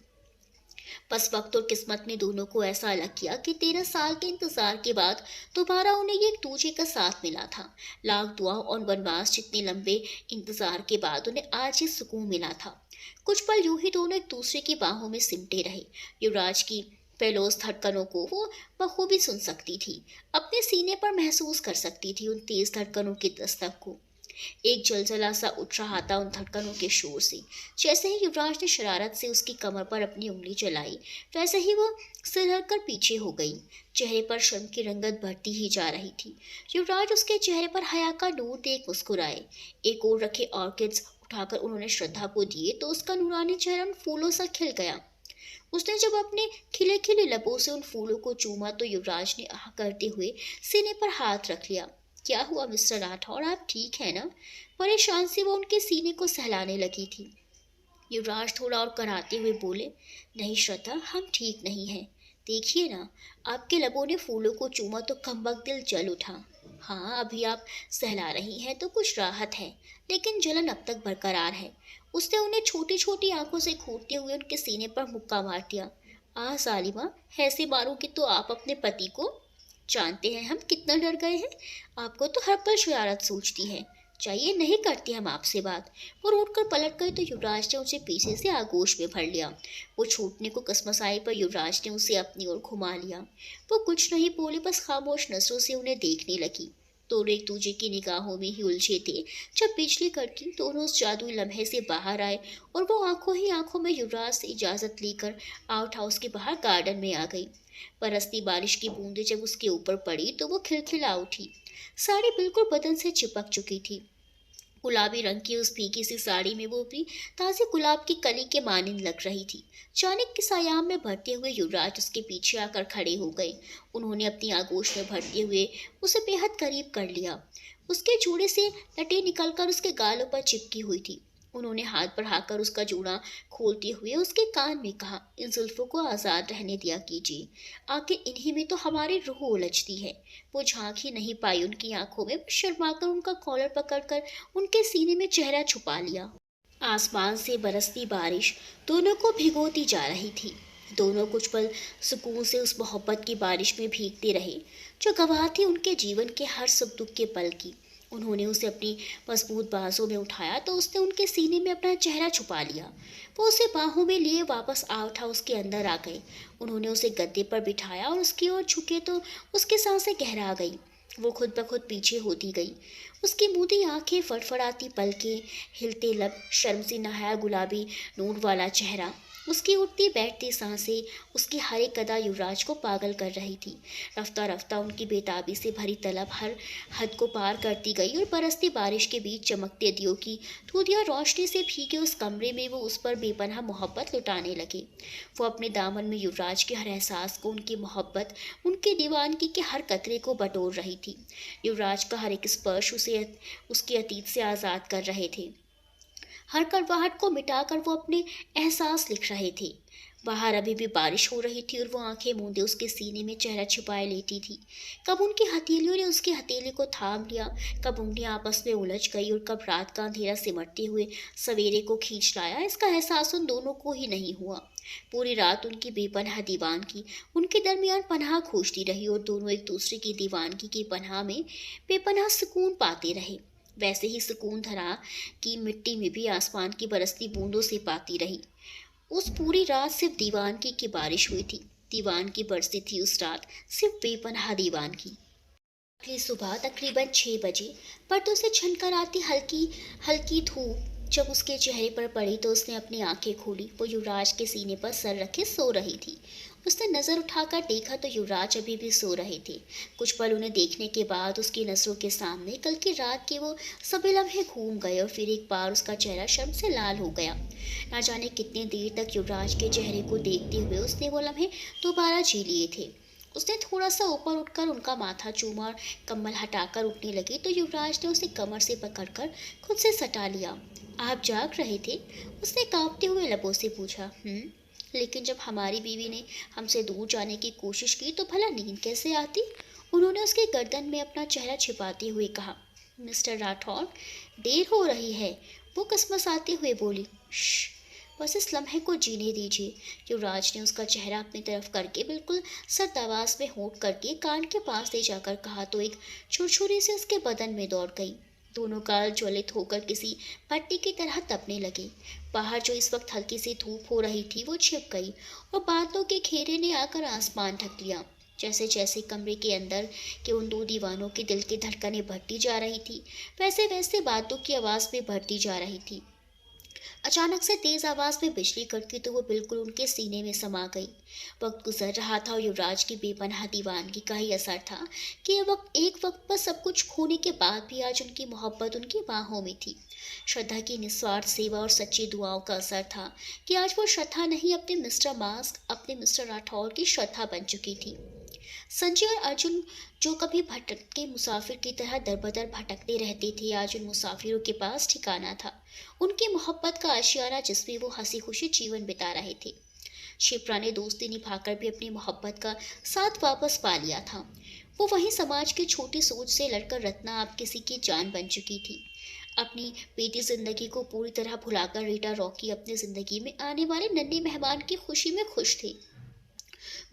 बस वक्त और किस्मत ने दोनों को ऐसा अलग किया कि 13 साल के इंतजार के बाद दोबारा उन्हें ये एक दूजे का साथ मिला था। लाख दुआओं और वनवास जितने लंबे इंतजार के बाद उन्हें आज ये सुकून मिला था। कुछ पल यूं ही दोनों एक दूसरे की बाहों में सिमटे रहे। युवराज की पेलोस धड़कनों को वो बखूबी सुन सकती थी, अपने सीने पर महसूस कर सकती थी उन तेज धड़कनों की दस्तक को। एक जलजला सा उठ रहा था उन धड़कनों के शोर से। जैसे ही युवराज ने शरारत से उसकी कमर पर अपनी उंगली चलाई, वैसे ही वो सिरहर कर पीछे हो गई। चेहरे पर शर्म की रंगत बढ़ती ही जा रही थी। युवराज उसके चेहरे पर हया का नूर देख मुस्कुराए। एक ओर रखे ऑर्किड्स उठाकर उन्होंने श्रद्धा को दिए तो उसका नूरानी चेहरा उन फूलों सा खिल गया। उसने जब अपने खिले खिले लबों से उन फूलों को चूमा तो युवराज ने आह करते हुए सीने पर हाथ रख लिया। क्या हुआ मिस्टर राठौर, आप ठीक है ना? परेशान से वो उनके सीने को सहलाने लगी थी। युवराज थोड़ा और कराते हुए बोले, नहीं श्रद्धा, हम ठीक नहीं हैं। देखिए ना, आपके लबों ने फूलों को चूमा तो कमबख्त दिल जल उठा। हाँ, अभी आप सहला रही हैं तो कुछ राहत है, लेकिन जलन अब तक बरकरार है। उसने उन्हें छोटी छोटी आंखों से घूरते हुए उनके सीने पर मुक्का मार दिया। सालिमा, ऐसे मारोगे तो आप अपने पति को? जानते हैं हम कितना डर गए हैं। आपको तो हर पल शरारत सूझती है। चाहिए, नहीं करते हम आपसे बात। वो उठकर पलट गई तो युवराज ने उसे पीछे से आगोश में भर लिया। वो छूटने को कसमसाई पर युवराज ने उसे अपनी ओर घुमा लिया। वो कुछ नहीं बोली, बस खामोश नजरों से उन्हें देखने लगी। दोनों एक दूसरे की निगाहों में ही उलझे थे। जब बिजली कड़की दोनों उस जादुई लम्हे से बाहर आए और वो आंखों ही आंखों में युवराज से इजाजत लेकर आउट हाउस के बाहर गार्डन में आ गई। बरसती बारिश की बूंदें जब उसके ऊपर पड़ी तो वो खिलखिला उठी। साड़ी बिल्कुल बदन से चिपक चुकी थी। गुलाबी रंग की उस फीकी सी साड़ी में वो भी ताज़ी गुलाब की कली के मानिंद लग रही थी। चाणक्य के सायाम में भरते हुए युवराज उसके पीछे आकर खड़े हो गए। उन्होंने अपनी आगोश में भरते हुए उसे बेहद करीब कर लिया। उसके जूड़े से लटें निकलकर उसके गालों पर चिपकी हुई थी। उन्होंने हाथ बढ़ाकर उसका जूड़ा खोलते हुए उसके कान में कहा, इन जुल्फों को आज़ाद रहने दिया कीजिए, आखिर इन्हीं में तो हमारी रूह उलझती है। वो झांक ही नहीं पाई उनकी आंखों में, शर्माकर उनका कॉलर पकड़कर उनके सीने में चेहरा छुपा लिया। आसमान से बरसती बारिश दोनों को भिगोती जा रही थी। दोनों कुछ पल सुकून से उस मोहब्बत की बारिश में भीगते रहे जो गवाह थी उनके जीवन के हर सुख दुख के पल की। उन्होंने उसे अपनी मजबूत बाहों में उठाया तो उसने उनके सीने में अपना चेहरा छुपा लिया। वो उसे बाहों में लिए वापस आउट हाउस के अंदर आ गए। उन्होंने उसे गद्दे पर बिठाया और उसकी ओर झुके तो उसकी सांसें गहरा गई। वो खुद ब खुद पीछे होती गई। उसकी मूंदी आंखें, फड़फड़ाती पलकें, हिलते लब, शर्म से नहाया गुलाबी नूर वाला चेहरा, उसकी उठती बैठती सांसें, उसकी हर एक अदा युवराज को पागल कर रही थी। रफ्ता रफ्ता उनकी बेताबी से भरी तलब हर हद को पार करती गई और बरसती बारिश के बीच चमकते दियों की दूधिया रोशनी से भीगे उस कमरे में वो उस पर बेपनाह मोहब्बत लुटाने लगे। वो अपने दामन में युवराज के हर एहसास को, उनकी मोहब्बत, उनकी दीवानगी के हर कतरे को बटोर रही थी। युवराज का हर एक स्पर्श उसे उसके अतीत से आज़ाद कर रहे थे। हर कड़वाहट को मिटाकर वो अपने एहसास लिख रहे थे। बाहर अभी भी बारिश हो रही थी और वो आंखें मूंदे उसके सीने में चेहरा छुपाए लेटी थी। कब उनकी हथेलियों ने उसकी हथेली को थाम लिया, कब उंगलियां आपस में उलझ गई और कब रात का अंधेरा सिमटते हुए सवेरे को खींच लाया, इसका एहसास उन दोनों को ही नहीं हुआ। पूरी रात उनकी बेपनाह दीवानगी उनके दरमियान पनाह खोजती रही और दोनों एक दूसरे की दीवानगी की पनाह में बेपनाह सुकून पाते रहे। वैसे ही सुकून धरा की मिट्टी में भी आसमान की बरसती बूंदों से पाती रही। उस पूरी रात सिर्फ दीवानगी की बारिश हुई थी। दीवानगी बरसी थी उस रात, सिर्फ बेपनाह दीवानगी। अगली सुबह तकरीबन 6 बजे पर्दों से छनकर आती हल्की हल्की धूप जब उसके चेहरे पर पड़ी तो उसने अपनी आंखें खोली। वो युवराज के सीने पर सर रखे सो रही थी। उसने नज़र उठाकर देखा तो युवराज अभी भी सो रहे थे। कुछ पल उन्हें देखने के बाद उसकी नज़रों के सामने कल की रात के वो सभी लम्हे घूम गए और फिर एक बार उसका चेहरा शर्म से लाल हो गया। ना जाने कितनी देर तक युवराज के चेहरे को देखते हुए उसने वो लम्हे दोबारा जी लिए थे। उसने थोड़ा सा ऊपर उठकर उनका माथा चूमा और कम्बल हटाकर उठने लगी तो युवराज ने उसे कमर से पकड़कर खुद से सटा लिया। आप जाग रहे थे? उसने कांपते हुए लबों से पूछा। लेकिन जब हमारी बीवी ने हमसे दूर जाने की कोशिश की तो भला नींद कैसे आती? उन्होंने उसके गर्दन में अपना चेहरा छिपाते हुए कहा। मिस्टर राठौर, देर हो रही है, वो कसमसाते हुए बोली। श्श, बस इस लम्हे को जीने दीजिए। युवराज ने उसका चेहरा अपनी तरफ करके बिल्कुल सर्द आवाज में होंठ करके कान के पास ले जाकर कहा तो एक छुरछुरी से उसके बदन में दौड़ गई। दोनों गाल ज्वलित होकर किसी भट्टी की तरह तपने लगे। बाहर जो इस वक्त हल्की सी धूप हो रही थी वो छिप गई और बादलों के घेरे ने आकर आसमान ढक लिया। जैसे जैसे कमरे के अंदर के उन दो दीवानों के दिल की धड़कनें बढ़ती जा रही थी, वैसे वैसे बातों की आवाज़ भी बढ़ती जा रही थी। अचानक से तेज आवाज में बिजली कड़की तो वो बिल्कुल उनके सीने में समा गई। वक्त गुजर रहा था और युवराज की बेपनाह दीवानगी का ही असर था कि ये वक्त एक वक्त पर सब कुछ खोने के बाद भी आज उनकी मोहब्बत उनकी बाहों में थी। श्रद्धा की निस्वार्थ सेवा और सच्ची दुआओं का असर था कि आज वो श्रद्धा नहीं, अपने मिस्टर मास्क, अपने मिस्टर राठौर की श्रद्धा बन चुकी थी। संजय और अर्जुन जो कभी भटके मुसाफिर की तरह दरबदर भटकते रहते थे, आज उन मुसाफिरों के पास ठिकाना था। उनकी मोहब्बत का आशियाना जिसमें वो हंसी खुशी जीवन बिता रहे थे। शिप्रा ने दोस्ती निभाकर भी अपनी मोहब्बत का साथ वापस पा लिया था। वो वहीं समाज की छोटी सोच से लड़कर रत्ना अब किसी की जान बन चुकी थी। अपनी बेटी जिंदगी को पूरी तरह भुलाकर रीटा रॉकी अपनी जिंदगी में आने वाले नन्हे मेहमान की खुशी में खुश थे।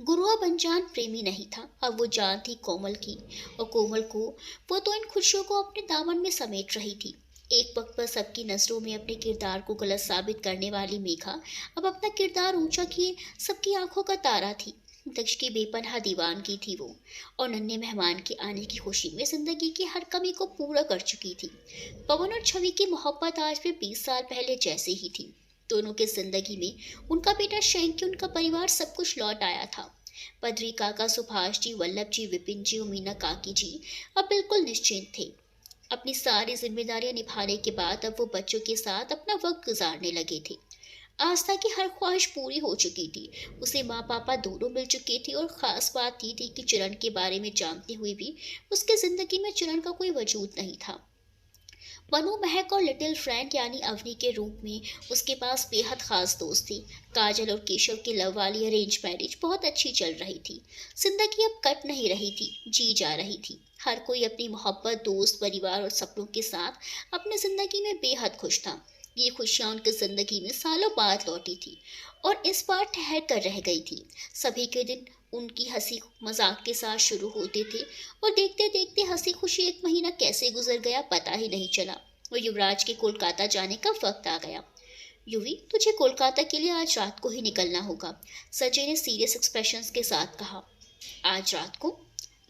गुरु अब अनजान प्रेमी नहीं था, अब वो जान थी कोमल की। और कोमल को वो तो इन खुशियों को अपने दामन में समेट रही थी। एक वक्त पर सबकी नजरों में अपने किरदार को गलत साबित करने वाली मेघा अब अपना किरदार ऊंचा किए सबकी आंखों का तारा थी। दक्ष की बेपनाह दीवानगी थी वो, और नन्हे मेहमान के आने की खुशी में जिंदगी की हर कमी को पूरा कर चुकी थी। पवन और छवि की मोहब्बत आज भी 20 साल पहले जैसे ही थी। दोनों की जिंदगी में उनका बेटा शैंकी, उनका परिवार, सब कुछ लौट आया था। बद्री काका, सुभाष जी, वल्लभ जी, विपिन जी और मीना काकी जी अब बिल्कुल निश्चिंत थे। अपनी सारी जिम्मेदारियां निभाने के बाद अब वो बच्चों के साथ अपना वक्त गुजारने लगे थे। आस्था की हर ख्वाहिश पूरी हो चुकी थी। उसे माँ पापा दोनों मिल चुके थे, और खास बात ये थी कि चिरण के बारे में जानते हुए भी उसके जिंदगी में चिरण का कोई वजूद नहीं था। मनु, महक और लिटिल फ्रेंड यानी अवनी के रूप में उसके पास बेहद खास दोस्त थी। काजल और केशव की लव वाली अरेंज मैरिज बहुत अच्छी चल रही थी। जिंदगी अब कट नहीं रही थी, जी जा रही थी। हर कोई अपनी मोहब्बत, दोस्त, परिवार और सपनों के साथ अपनी जिंदगी में बेहद खुश था। ये खुशियां उनकी जिंदगी में सालों बाद लौटी थी, और इस बार ठहर कर रह गई थी। सभी के दिन उनकी हंसी मजाक के साथ शुरू होते थे, और देखते देखते हंसी खुशी एक महीना कैसे गुजर गया पता ही नहीं चला। और युवराज के कोलकाता जाने का वक्त आ गया। युवी, तुझे कोलकाता के लिए आज रात को ही निकलना होगा, संजय ने सीरियस एक्सप्रेशंस के साथ कहा। आज रात को?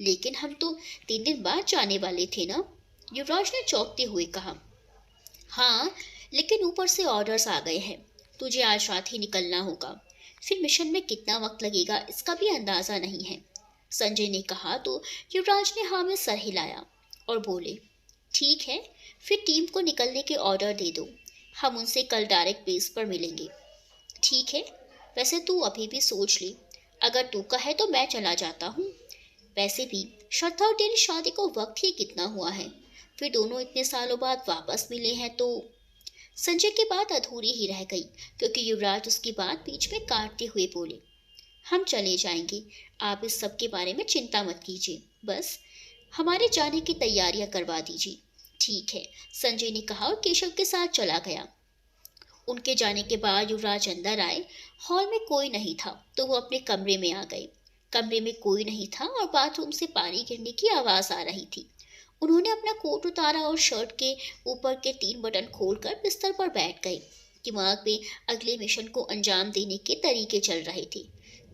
लेकिन हम तो 3 दिन बाद जाने वाले थे ना, युवराज ने चौंकते हुए कहा। हाँ, लेकिन ऊपर से ऑर्डर्स आ गए हैं, तुझे आज रात ही निकलना होगा। फिर मिशन में कितना वक्त लगेगा इसका भी अंदाजा नहीं है, संजय ने कहा। तो युवराज ने हाँ में सर हिलाया और बोले, ठीक है, फिर टीम को निकलने के ऑर्डर दे दो, हम उनसे कल डायरेक्ट बेस पर मिलेंगे। ठीक है, वैसे तू अभी भी सोच ले, अगर तू कहे तो मैं चला जाता हूँ। वैसे भी श्रद्धा और तेरी शादी को वक्त ही कितना हुआ है, फिर दोनों इतने सालों बाद वापस मिले हैं तो। संजय की बात अधूरी ही रह गई, क्योंकि युवराज उसकी बात बीच में काटते हुए बोले, हम चले जाएंगे, आप इस सब के बारे में चिंता मत कीजिए, बस हमारे जाने की तैयारियां करवा दीजिए। ठीक है, संजय ने कहा और केशव के साथ चला गया। उनके जाने के बाद युवराज अंदर आए। हॉल में कोई नहीं था, तो वो अपने कमरे में आ गए। कमरे में कोई नहीं था, और बाथरूम से पानी गिरने की आवाज आ रही थी। उन्होंने अपना कोट उतारा और शर्ट के ऊपर के 3 बटन खोलकर बिस्तर पर बैठ गए। दिमाग में अगले मिशन को अंजाम देने के तरीके चल रहे थे।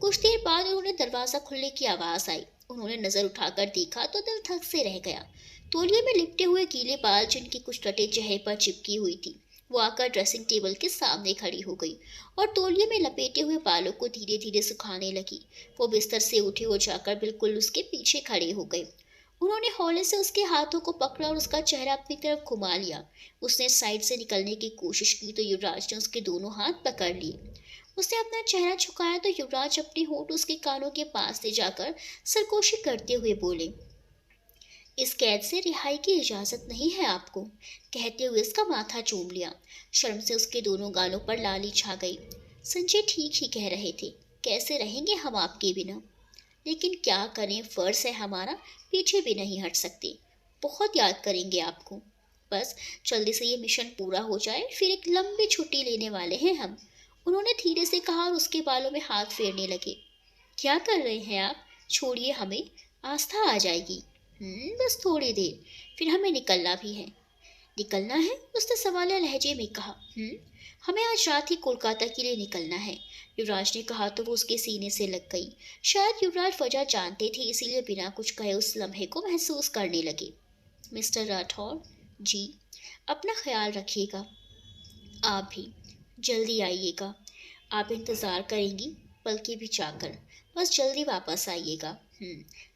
कुछ देर बाद उन्होंने दरवाजा खुलने की आवाज आई। उन्होंने नजर उठाकर देखा तो दिल धक से रह गया। तौलिए में लिपटे हुए गीले बाल जिनकी कुछ रटें चेहरे पर चिपकी हुई थी, वो आकर ड्रेसिंग टेबल के सामने खड़ी हो गई और तौलिए में लपेटे हुए बालों को धीरे धीरे सुखाने लगी। वो बिस्तर से उठे और जाकर बिल्कुल उसके पीछे खड़े हो गए। उन्होंने हौले से उसके हाथों को पकड़ा और उसका चेहरा अपनी तरफ घुमा लिया। उसने साइड से निकलने की कोशिश की तो युवराज ने उसके दोनों हाथ पकड़ लिए। उसने अपना चेहरा झुकाया तो युवराज अपने होंठ उसके कानों के पास ले जाकर सरगोशी करते हुए बोले, इस कैद से रिहाई की इजाजत नहीं है आपको, कहते हुए उसका माथा चूम लिया। शर्म से उसके दोनों गालों पर लाली छा गई। संजय ठीक ही कह रहे थे, कैसे रहेंगे हम आपके बिना, लेकिन क्या करें, फर्ज है हमारा, पीछे भी नहीं हट सकते। बहुत याद करेंगे आपको, बस जल्दी से ये मिशन पूरा हो जाए, फिर एक लंबी छुट्टी लेने वाले हैं हम, उन्होंने धीरे से कहा और उसके बालों में हाथ फेरने लगे। क्या कर रहे हैं आप, छोड़िए हमें, आस्था आ जाएगी। बस थोड़ी देर, फिर हमें निकलना भी है। निकलना है, उसने सवालिया लहजे में कहा। हमें आज रात ही कोलकाता के लिए निकलना है, युवराज ने कहा तो वो उसके सीने से लग गई। शायद युवराज वजह जानते थे, इसीलिए बिना कुछ कहे उस लम्हे को महसूस करने लगे। मिस्टर राठौर जी, अपना ख्याल रखिएगा, आप भी जल्दी आइएगा। आप इंतज़ार करेंगी, बल्कि भी चाकर, बस जल्दी वापस आइएगा।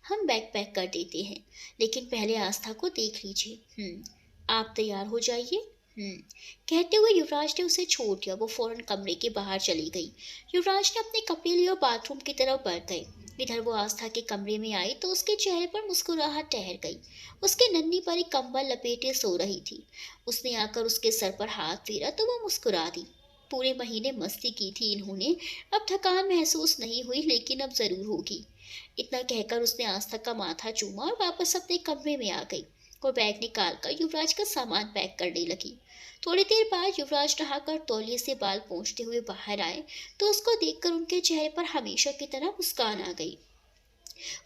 हम बैग पैक कर देते हैं, लेकिन पहले आस्था को देख लीजिए। आप तैयार हो जाइए। कहते हुए युवराज ने उसे छोड़ दिया। वो फौरन कमरे के बाहर चली गई। युवराज ने अपने कपड़े लिए और बाथरूम की तरफ बढ़ गए। इधर वो आस्था के कमरे में आई तो उसके चेहरे पर मुस्कुराहट ठहर गई। उसकी नन्ही परी कंबल लपेटे सो रही थी। उसने आकर उसके सर पर हाथ फेरा तो वो मुस्कुरा दी। पूरे महीने मस्ती की थी इन्होंने, अब थकान महसूस नहीं हुई, लेकिन अब जरूर होगी। इतना कहकर उसने आस्था का माथा चूमा और वापस अपने कमरे में आ गई। और बैग निकाल कर युवराज का सामान पैक करने लगी। थोड़ी देर बाद युवराज नहाकर तौलिए से बाल पोंछते हुए बाहर आए तो उसको देखकर उनके चेहरे पर हमेशा की तरह मुस्कान आ गई।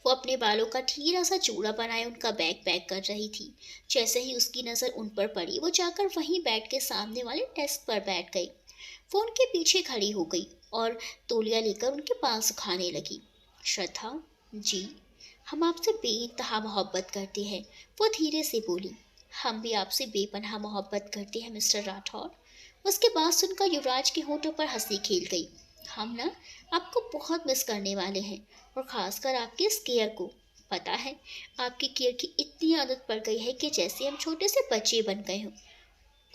वो अपने बालों का ढीला सा जूड़ा बनाए उनका बैग पैक कर रही थी। जैसे ही उसकी नज़र उन पर पड़ी वो जाकर वहीं बेड के सामने वाले डेस्क पर बैठ गई। वो उनके पीछे खड़ी हो गई और तौलिया लेकर उनके पास सुखाने लगी। श्रद्धा जी, हम आपसे बेइंतहा मोहब्बत करते हैं, वो धीरे से बोली। हम भी आपसे बेपनाह मोहब्बत करते हैं मिस्टर राठौर। उसके बात सुनकर युवराज के होठों पर हंसी खेल गई। हम ना आपको बहुत मिस करने वाले हैं, और ख़ासकर आपके इस केयर को। पता है, आपकी केयर की इतनी आदत पड़ गई है कि जैसे हम छोटे से बच्चे बन गए हों।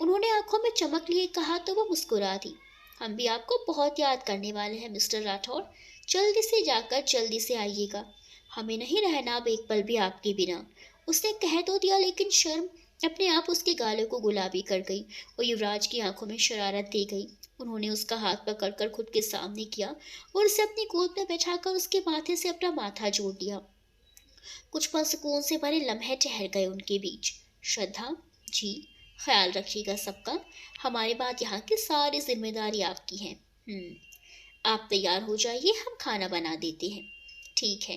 उन्होंने आंखों में चमक लिए कहा तो वो मुस्कुरा दी। हम भी आपको बहुत याद करने वाले हैं मिस्टर राठौर। जल्दी से जाकर जल्दी से आइएगा। हमें नहीं रहना अब एक पल भी आपके बिना। उसने कह तो दिया, लेकिन शर्म अपने आप उसके गालों को गुलाबी कर गई और युवराज की आंखों में शरारत दे गई। उन्होंने उसका हाथ पकड़कर खुद के सामने किया और उसे अपनी गोद में बैठाकर उसके माथे से अपना माथा जोड़ दिया। कुछ पल सुकून से भरे लम्हे ठहर गए उनके बीच। श्रद्धा जी, ख्याल रखिएगा सबका। हमारे बाद यहाँ की सारी जिम्मेदारी आपकी है। आप तैयार हो जाइए, हम खाना बना देते हैं। ठीक है,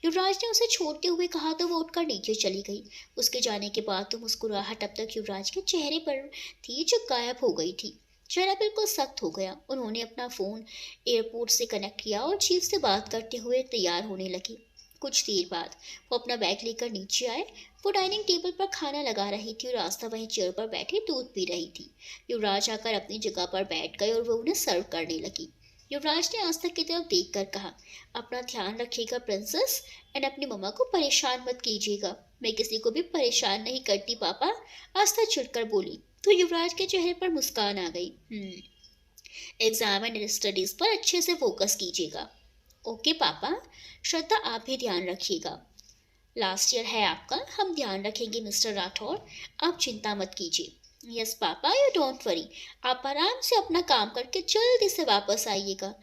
युवराज ने उसे छोड़ते हुए कहा तो वो उठकर नीचे चली गई। उसके जाने के बाद तो मुस्कुराहट अब तक युवराज के चेहरे पर थी जो गायब हो गई थी। चेहरा बिल्कुल सख्त हो गया। उन्होंने अपना फ़ोन एयरपोर्ट से कनेक्ट किया और चीफ से बात करते हुए तैयार होने लगी। कुछ देर बाद वो अपना बैग लेकर नीचे आए। वो डाइनिंग टेबल पर खाना लगा रही थी और आस्था वहीं चेयर पर बैठी दूध पी रही थी। युवराज आकर अपनी जगह पर बैठ गए और वो उन्हें सर्व करने लगी। युवराज ने आस्था की तरफ देखकर कहा, अपना ध्यान रखिएगा प्रिंसेस, एंड अपनी मम्मा को परेशान मत कीजिएगा। मैं किसी को भी परेशान नहीं करती पापा, आस्था चिढ़कर बोली। तो युवराज के चेहरे पर मुस्कान आ गई। एग्जाम एंड स्टडीज पर अच्छे से फोकस कीजिएगा। ओके पापा। श्रद्धा आप भी ध्यान रखिएगा। लास्ट ईयर है आपका, हम ध्यान रखेंगे मिस्टर राठौर, आप चिंता मत कीजिए। Yes papa, you don't worry. आप आराम से अपना काम करके जल्दी से वापस आइएगा,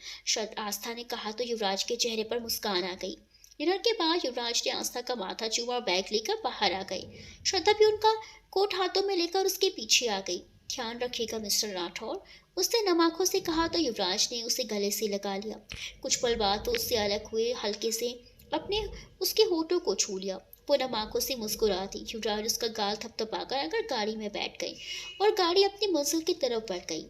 आस्था ने कहा तो युवराज के चेहरे पर मुस्कान आ गई। डिनर के बाद युवराज ने आस्था का माथा चूमा और बैग लेकर बाहर आ गई। श्रद्धा भी उनका कोट हाथों में लेकर उसके पीछे आ गई। ध्यान रखिएगा मिस्टर राठौर, उसने नम आंखों से कहा तो युवराज ने उसे गले से लगा लिया। कुछ पल बाद तो उससे अलग हुए हल्के से अपने उसके होठों को छू लिया। वो नम आंखों से मुस्कुरा दी। युवराज उसका गाल थपथपाकर अगर गाड़ी में बैठ गई और गाड़ी अपनी मंजिल की तरफ बढ़ गई।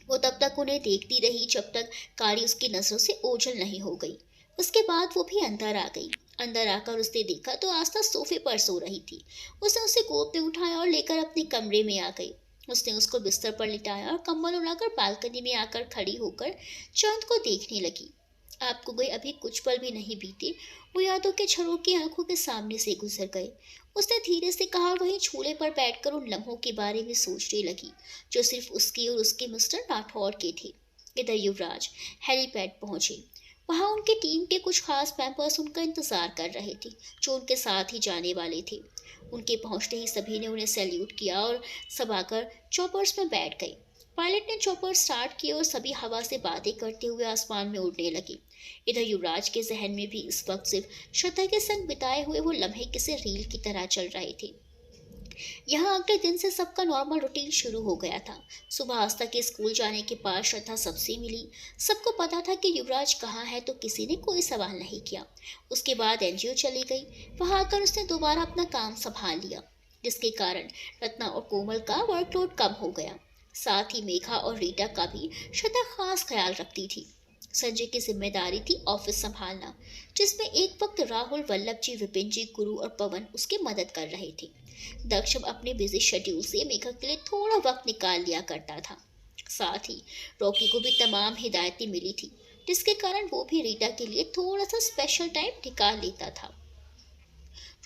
वो तब तक उन्हें देखती रही जब तक गाड़ी उसकी नजरों से ओझल नहीं हो गई। उसके बाद वो भी अंदर आ गई। अंदर आकर उसने देखा तो आस्था सोफे पर सो रही थी। उसने उसे गोद में उठाया और लेकर अपने कमरे में आ गई। उसने उसको बिस्तर पर लिटाया और कंबल उड़ाकर बालकनी में आकर खड़ी होकर चांद को देखने लगी। आपको गए अभी कुछ पल भी नहीं बीते, वो यादों के झरोखे आंखों के सामने से गुजर गए। उसने धीरे से कहा और वहीं झूले पर बैठकर उन लम्हों के बारे में सोचने लगी जो सिर्फ उसकी और उसके मिस्टर राठौर के थे। इधर युवराज हेलीपैड पहुंचे। वहां उनके टीम के कुछ खास मेंबर्स उनका इंतजार कर रहे थे जो उनके साथ ही जाने वाले थे। उनके पहुंचते ही सभी ने उन्हें सैल्यूट किया और सब आकर चॉपर्स में बैठ गए। पायलट ने चॉपर स्टार्ट किए और सभी हवा से बातें करते हुए आसमान में उड़ने लगे। इधर युवराज के जहन में भी इस वक्त सिर्फ श्रद्धा के संग बिताए हुए वो लम्हे किसी रील की तरह चल रहे थे। यहाँ अगले दिन से सबका नॉर्मल रूटीन शुरू हो गया था। सुबह आस्था के स्कूल जाने के बाद श्रद्धा सबसे मिली। सबको पता था कि युवराज कहाँ है तो किसी ने कोई सवाल नहीं किया। उसके बाद एनजीओ चली गई। वहां आकर उसने दोबारा अपना काम संभाल लिया, जिसके कारण रत्ना और कोमल का वर्कलोड कम हो गया। साथ ही मेघा और रीटा का भी श्रद्धा खास ख्याल रखती थी। संजय की जिम्मेदारी थी ऑफिस संभालना, जिसमें एक वक्त राहुल, वल्लभ जी, विपिन जी, गुरु और पवन उसकी मदद कर रहे थे। दक्ष अपने बिजी शेड्यूल से मेघा के लिए थोड़ा वक्त निकाल लिया करता था। साथ ही रॉकी को भी तमाम हिदायतें मिली थी, जिसके कारण वो भी रीटा के लिए थोड़ा सा स्पेशल टाइम निकाल लेता था।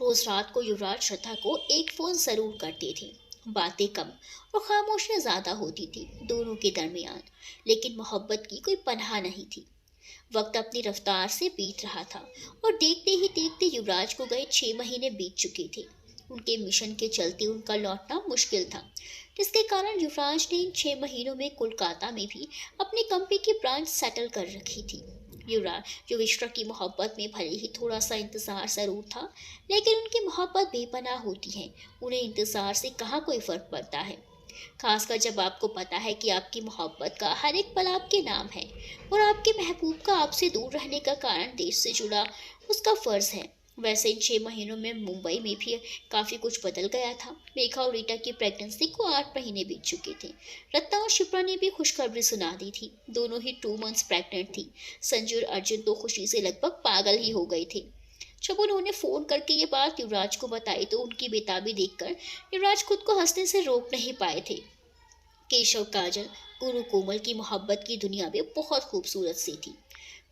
रोज रात को युवराज श्रद्धा को एक फोन जरूर करते थे। बातें कम और खामोशियां ज्यादा होती थी दोनों के दरमियान, लेकिन मोहब्बत की कोई पनाह नहीं थी। वक्त अपनी रफ्तार से बीत रहा था और देखते ही देखते युवराज को गए 6 महीने बीत चुके थे। उनके मिशन के चलते उनका लौटना मुश्किल था, जिसके कारण युवराज ने इन 6 महीनों में कोलकाता में भी अपनी कंपनी की ब्रांच सेटल कर रखी थी। युविश्रा की मोहब्बत में भले ही थोड़ा सा इंतजार जरूर था, लेकिन उनकी मोहब्बत बेपनाह होती है। उन्हें इंतजार से कहाँ कोई फर्क पड़ता है, खासकर जब आपको पता है कि आपकी मोहब्बत का हर एक पल आपके नाम है और आपके महबूब का आपसे दूर रहने का कारण देश से जुड़ा उसका फर्ज है। वैसे इन 6 महीनों में मुंबई में भी काफी कुछ बदल गया था। मेघा और रीटा की प्रेगनेंसी को 8 महीने बीत चुके थे। रत्ना और शिप्रा ने भी खुशखबरी सुना दी थी। दोनों ही 2 मंथ्स प्रेग्नेंट थी। संजू और अर्जुन तो खुशी से लगभग पागल ही हो गए थे। जब उन्होंने फोन करके ये बात युवराज को बताई तो उनकी बेताबी देखकर युवराज खुद को हंसने से रोक नहीं पाए थे। केशव काजल गुरु कोमल की मोहब्बत की दुनिया में बहुत खूबसूरत सी थी।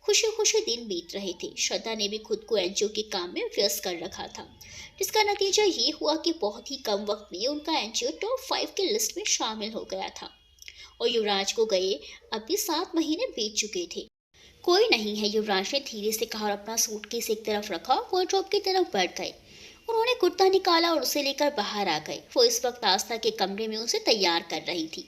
खुशी खुशी दिन बीत रहे थे। श्रद्धा ने भी खुद को एनजीओ के काम में व्यस्त कर रखा था, जिसका नतीजा ये हुआ कि बहुत ही कम वक्त में उनका एनजीओ टॉप 5 की लिस्ट में शामिल हो गया था। और युवराज को गए अभी 7 महीने बीत चुके थे। कोई नहीं है, युवराज ने धीरे से कहा और अपना सूटकेस एक तरफ रखा और वार्डरोब की तरफ बढ़ गए। उन्होंने कुर्ता निकाला और उसे लेकर बाहर आ गए। वो इस वक्त आस्था के कमरे में उसे तैयार कर रही थी,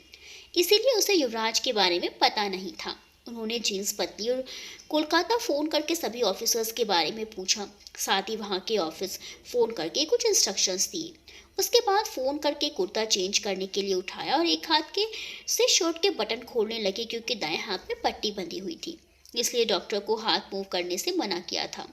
इसीलिए उसे युवराज के बारे में पता नहीं था। उन्होंने जीन्स पतली और कोलकाता फ़ोन करके सभी ऑफिसर्स के बारे में पूछा, साथ ही वहाँ के ऑफिस फ़ोन करके कुछ इंस्ट्रक्शंस दिए। उसके बाद फ़ोन करके कुर्ता चेंज करने के लिए उठाया और एक हाथ के से शर्ट के बटन खोलने लगे, क्योंकि दाएं हाथ में पट्टी बंधी हुई थी, इसलिए डॉक्टर को हाथ मूव करने से मना किया था।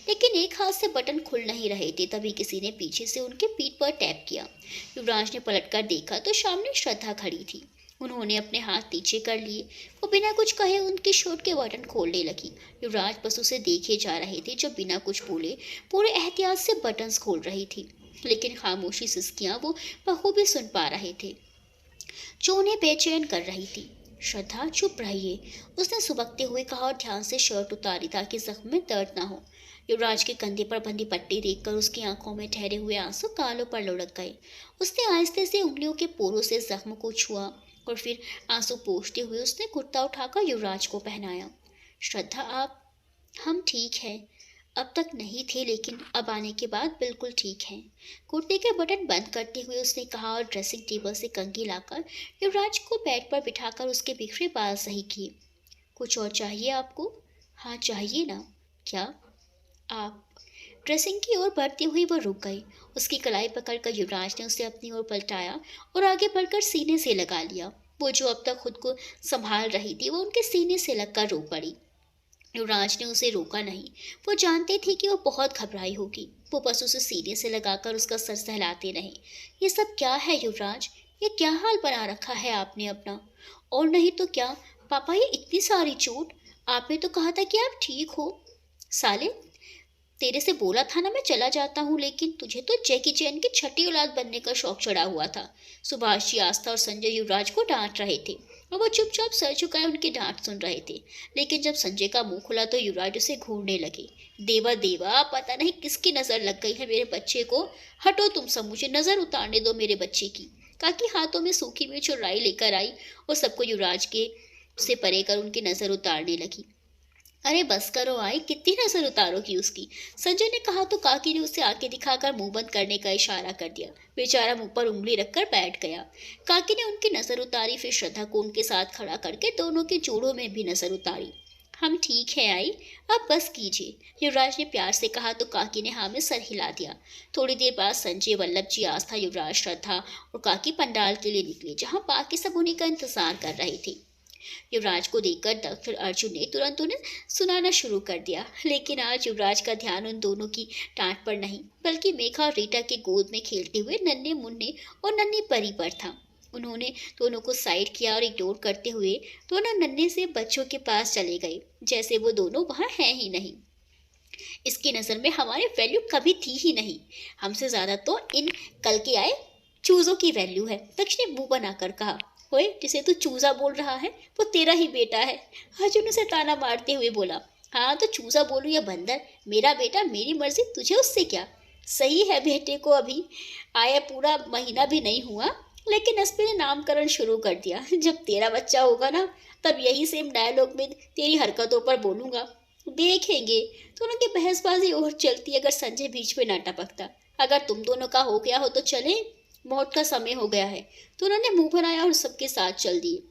लेकिन एक हाथ से बटन खुल नहीं रहे थे। तभी किसी ने पीछे से उनके पीठ पर टैप किया। युवराज ने पलटकर देखा तो सामने श्रद्धा खड़ी थी। उन्होंने अपने हाथ नीचे कर लिए। वो बिना कुछ कहे उनकी शर्ट के बटन खोलने लगी। युवराज बस उसे देखे जा रहे थे, जो बिना कुछ बोले पूरे एहतियात से बटन्स खोल रही थी। लेकिन खामोशी सिसकियां वो बखूबी सुन पा रहे थे, जो उन्हें बेचैन कर रही थी। श्रद्धा चुप रहिए, उसने सुबकते हुए कहा और ध्यान से शर्ट उतारी ताकि जख्म में दर्द ना हो। युवराज के कंधे पर बंधी पट्टी देखकर उसकी आंखों में ठहरे हुए आंसू गालों पर लुढ़क गए। उसने आहिस्ते से उंगलियों के पोरों से जख्म को छुआ और फिर आंसू पोंछते हुए उसने कुर्ता उठाकर युवराज को पहनाया। श्रद्धा, आप हम ठीक हैं। अब तक नहीं थे, लेकिन अब आने के बाद बिल्कुल ठीक हैं। कुर्ते के बटन बंद करते हुए उसने कहा और ड्रेसिंग टेबल से कंघी लाकर युवराज को बेड पर बिठाकर उसके बिखरे बाल सही किए। कुछ और चाहिए आपको? हाँ चाहिए ना। क्या? आप। ड्रेसिंग की ओर बढ़ती हुई वो रुक गई। उसकी कलाई पकड़कर युवराज ने उसे अपनी ओर पलटाया और आगे बढ़कर सीने से लगा लिया। वो जो अब तक खुद को संभाल रही थी, वो उनके सीने से लगकर रो पड़ी। युवराज ने उसे रोका नहीं। वो जानते थे कि वो बहुत घबराई होगी। वो बस उसे सीने से लगाकर उसका सर सहलाते रहे। ये सब क्या है युवराज? ये क्या हाल बना रखा है आपने अपना? और नहीं तो क्या पापा, ये इतनी सारी चोट? आपने तो कहा था कि आप ठीक हो। साले, तेरे से बोला था ना मैं चला जाता हूँ, लेकिन तुझे तो जैकी चैन की छठी औलाद बनने का शौक चढ़ा हुआ था। सुभाष जी, आस्था और संजय युवराज को डांट रहे थे और वो चुपचाप सर झुकाए उनकी डांट सुन रहे थे। लेकिन जब संजय का मुंह खुला तो युवराज उसे घूरने लगे। देवा देवा, पता नहीं किसकी नजर लग गई है मेरे बच्चे को। हटो तुम सब, मुझे नजर उतारने दो मेरे बच्चे की। काकी हाथों में सूखी मिर्च और राई लेकर आई और सबको युवराज के से परे कर उनकी नजर उतारने लगी। अरे बस करो आई, कितनी नजर उतारोगी उसकी? संजय ने कहा तो काकी ने उसे आंखें दिखाकर मुंह बंद करने का इशारा कर दिया। बेचारा मुंह पर उंगली रखकर बैठ गया। काकी ने उनकी नजर उतारी, फिर श्रद्धा को उनके साथ खड़ा करके दोनों के जोड़ों में भी नजर उतारी। हम ठीक है आई, अब बस कीजिए, युवराज ने प्यार से कहा तो काकी ने हाँ में सर हिला दिया। थोड़ी देर बाद संजय, वल्लभ जी, आस्था, युवराज, श्रद्धा और काकी पंडाल के लिए निकले, जहाँ बाकी सब उन्हीं का इंतजार कर रहे थे। युवराज को देखकर डॉक्टर अर्जुन ने तुरंत उन्हें सुनाना शुरू कर दिया। लेकिन आज युवराज का ध्यान उन दोनों की डांट पर नहीं, बल्कि मेघा और रीटा के गोद में खेलते हुए नन्हे मुन्ने और नन्ही परी पर था। उन्होंने दोनों को साइड किया और इग्नोर करते हुए दोनों नन्हे से बच्चों के पास चले गए, जैसे वो दोनों वहाँ हैं ही नहीं। इसकी नज़र में हमारी वैल्यू कभी थी ही नहीं। हमसे ज़्यादा तो इन कल के आए चूज़ों की वैल्यू है। दक्ष ने मुंह बनाकर कहा। ओए, जिसे तू चूजा बोल रहा है वो तेरा ही बेटा है। अर्जुन उसे ताना मारते हुए बोला। हाँ तो चूजा बोलूं या बंदर, मेरा बेटा, मेरी मर्जी, तुझे उससे क्या? सही है, बेटे को अभी आया पूरा महीना भी नहीं हुआ, लेकिन एसपी ने नामकरण शुरू कर दिया। जब तेरा बच्चा होगा ना, तब यही सेम डायलॉग में तेरी हरकतों पर बोलूंगा, देखेंगे। दोनों की बहसबाजी और चलती अगर संजय बीच में ना टपकता। अगर तुम दोनों का हो गया हो तो चले, मौत का समय हो गया है। तो उन्होंने मुंह बनाया और सबके साथ चल दिए।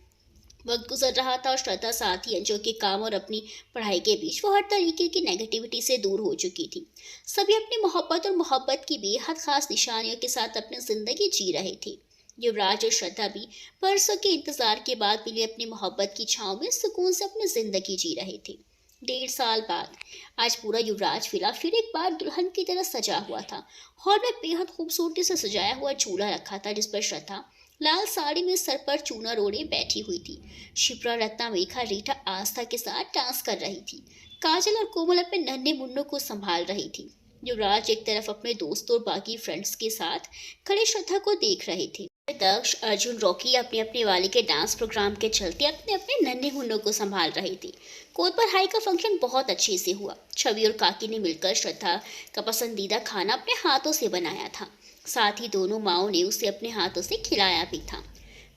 वक्त गुजर रहा था और श्रद्धा साथ ही अंजू के काम और अपनी पढ़ाई के बीच वो हर तरीके की नेगेटिविटी से दूर हो चुकी थी। सभी अपनी मोहब्बत और मोहब्बत की बेहद खास निशानियों के साथ अपनी जिंदगी जी रहे थे। युवराज और श्रद्धा भी बरसों के इंतजार के बाद मिले अपनी मोहब्बत की छांव में सुकून से अपनी जिंदगी जी रहे थे। 1.5 साल बाद आज पूरा युवराज विला फिर एक बार दुल्हन की तरह सजा हुआ था। हॉल में बेहद खूबसूरती से सजाया हुआ झूला रखा था जिस पर श्रद्धा लाल साड़ी में सर पर चूना ओढ़े बैठी हुई थी। शिप्रा, रत्ना, मेघा, रीटा आस्था के साथ डांस कर रही थी। काजल और कोमल अपने नन्हे मुन्नों को संभाल रही थी। युवराज एक तरफ अपने दोस्तों और बाकी फ्रेंड्स के साथ खड़े श्रद्धा को देख रहे थे। दक्ष, अर्जुन, रॉकी अपने अपने वाले के डांस प्रोग्राम के चलते अपने अपने नन्हे मुन्नों को संभाल रहे थे। कोद पर हाई का फंक्शन बहुत अच्छे से हुआ। छवि और काकी ने मिलकर श्रद्धा का पसंदीदा खाना अपने हाथों से बनाया था। साथ ही दोनों माओं ने उसे अपने हाथों से खिलाया भी था।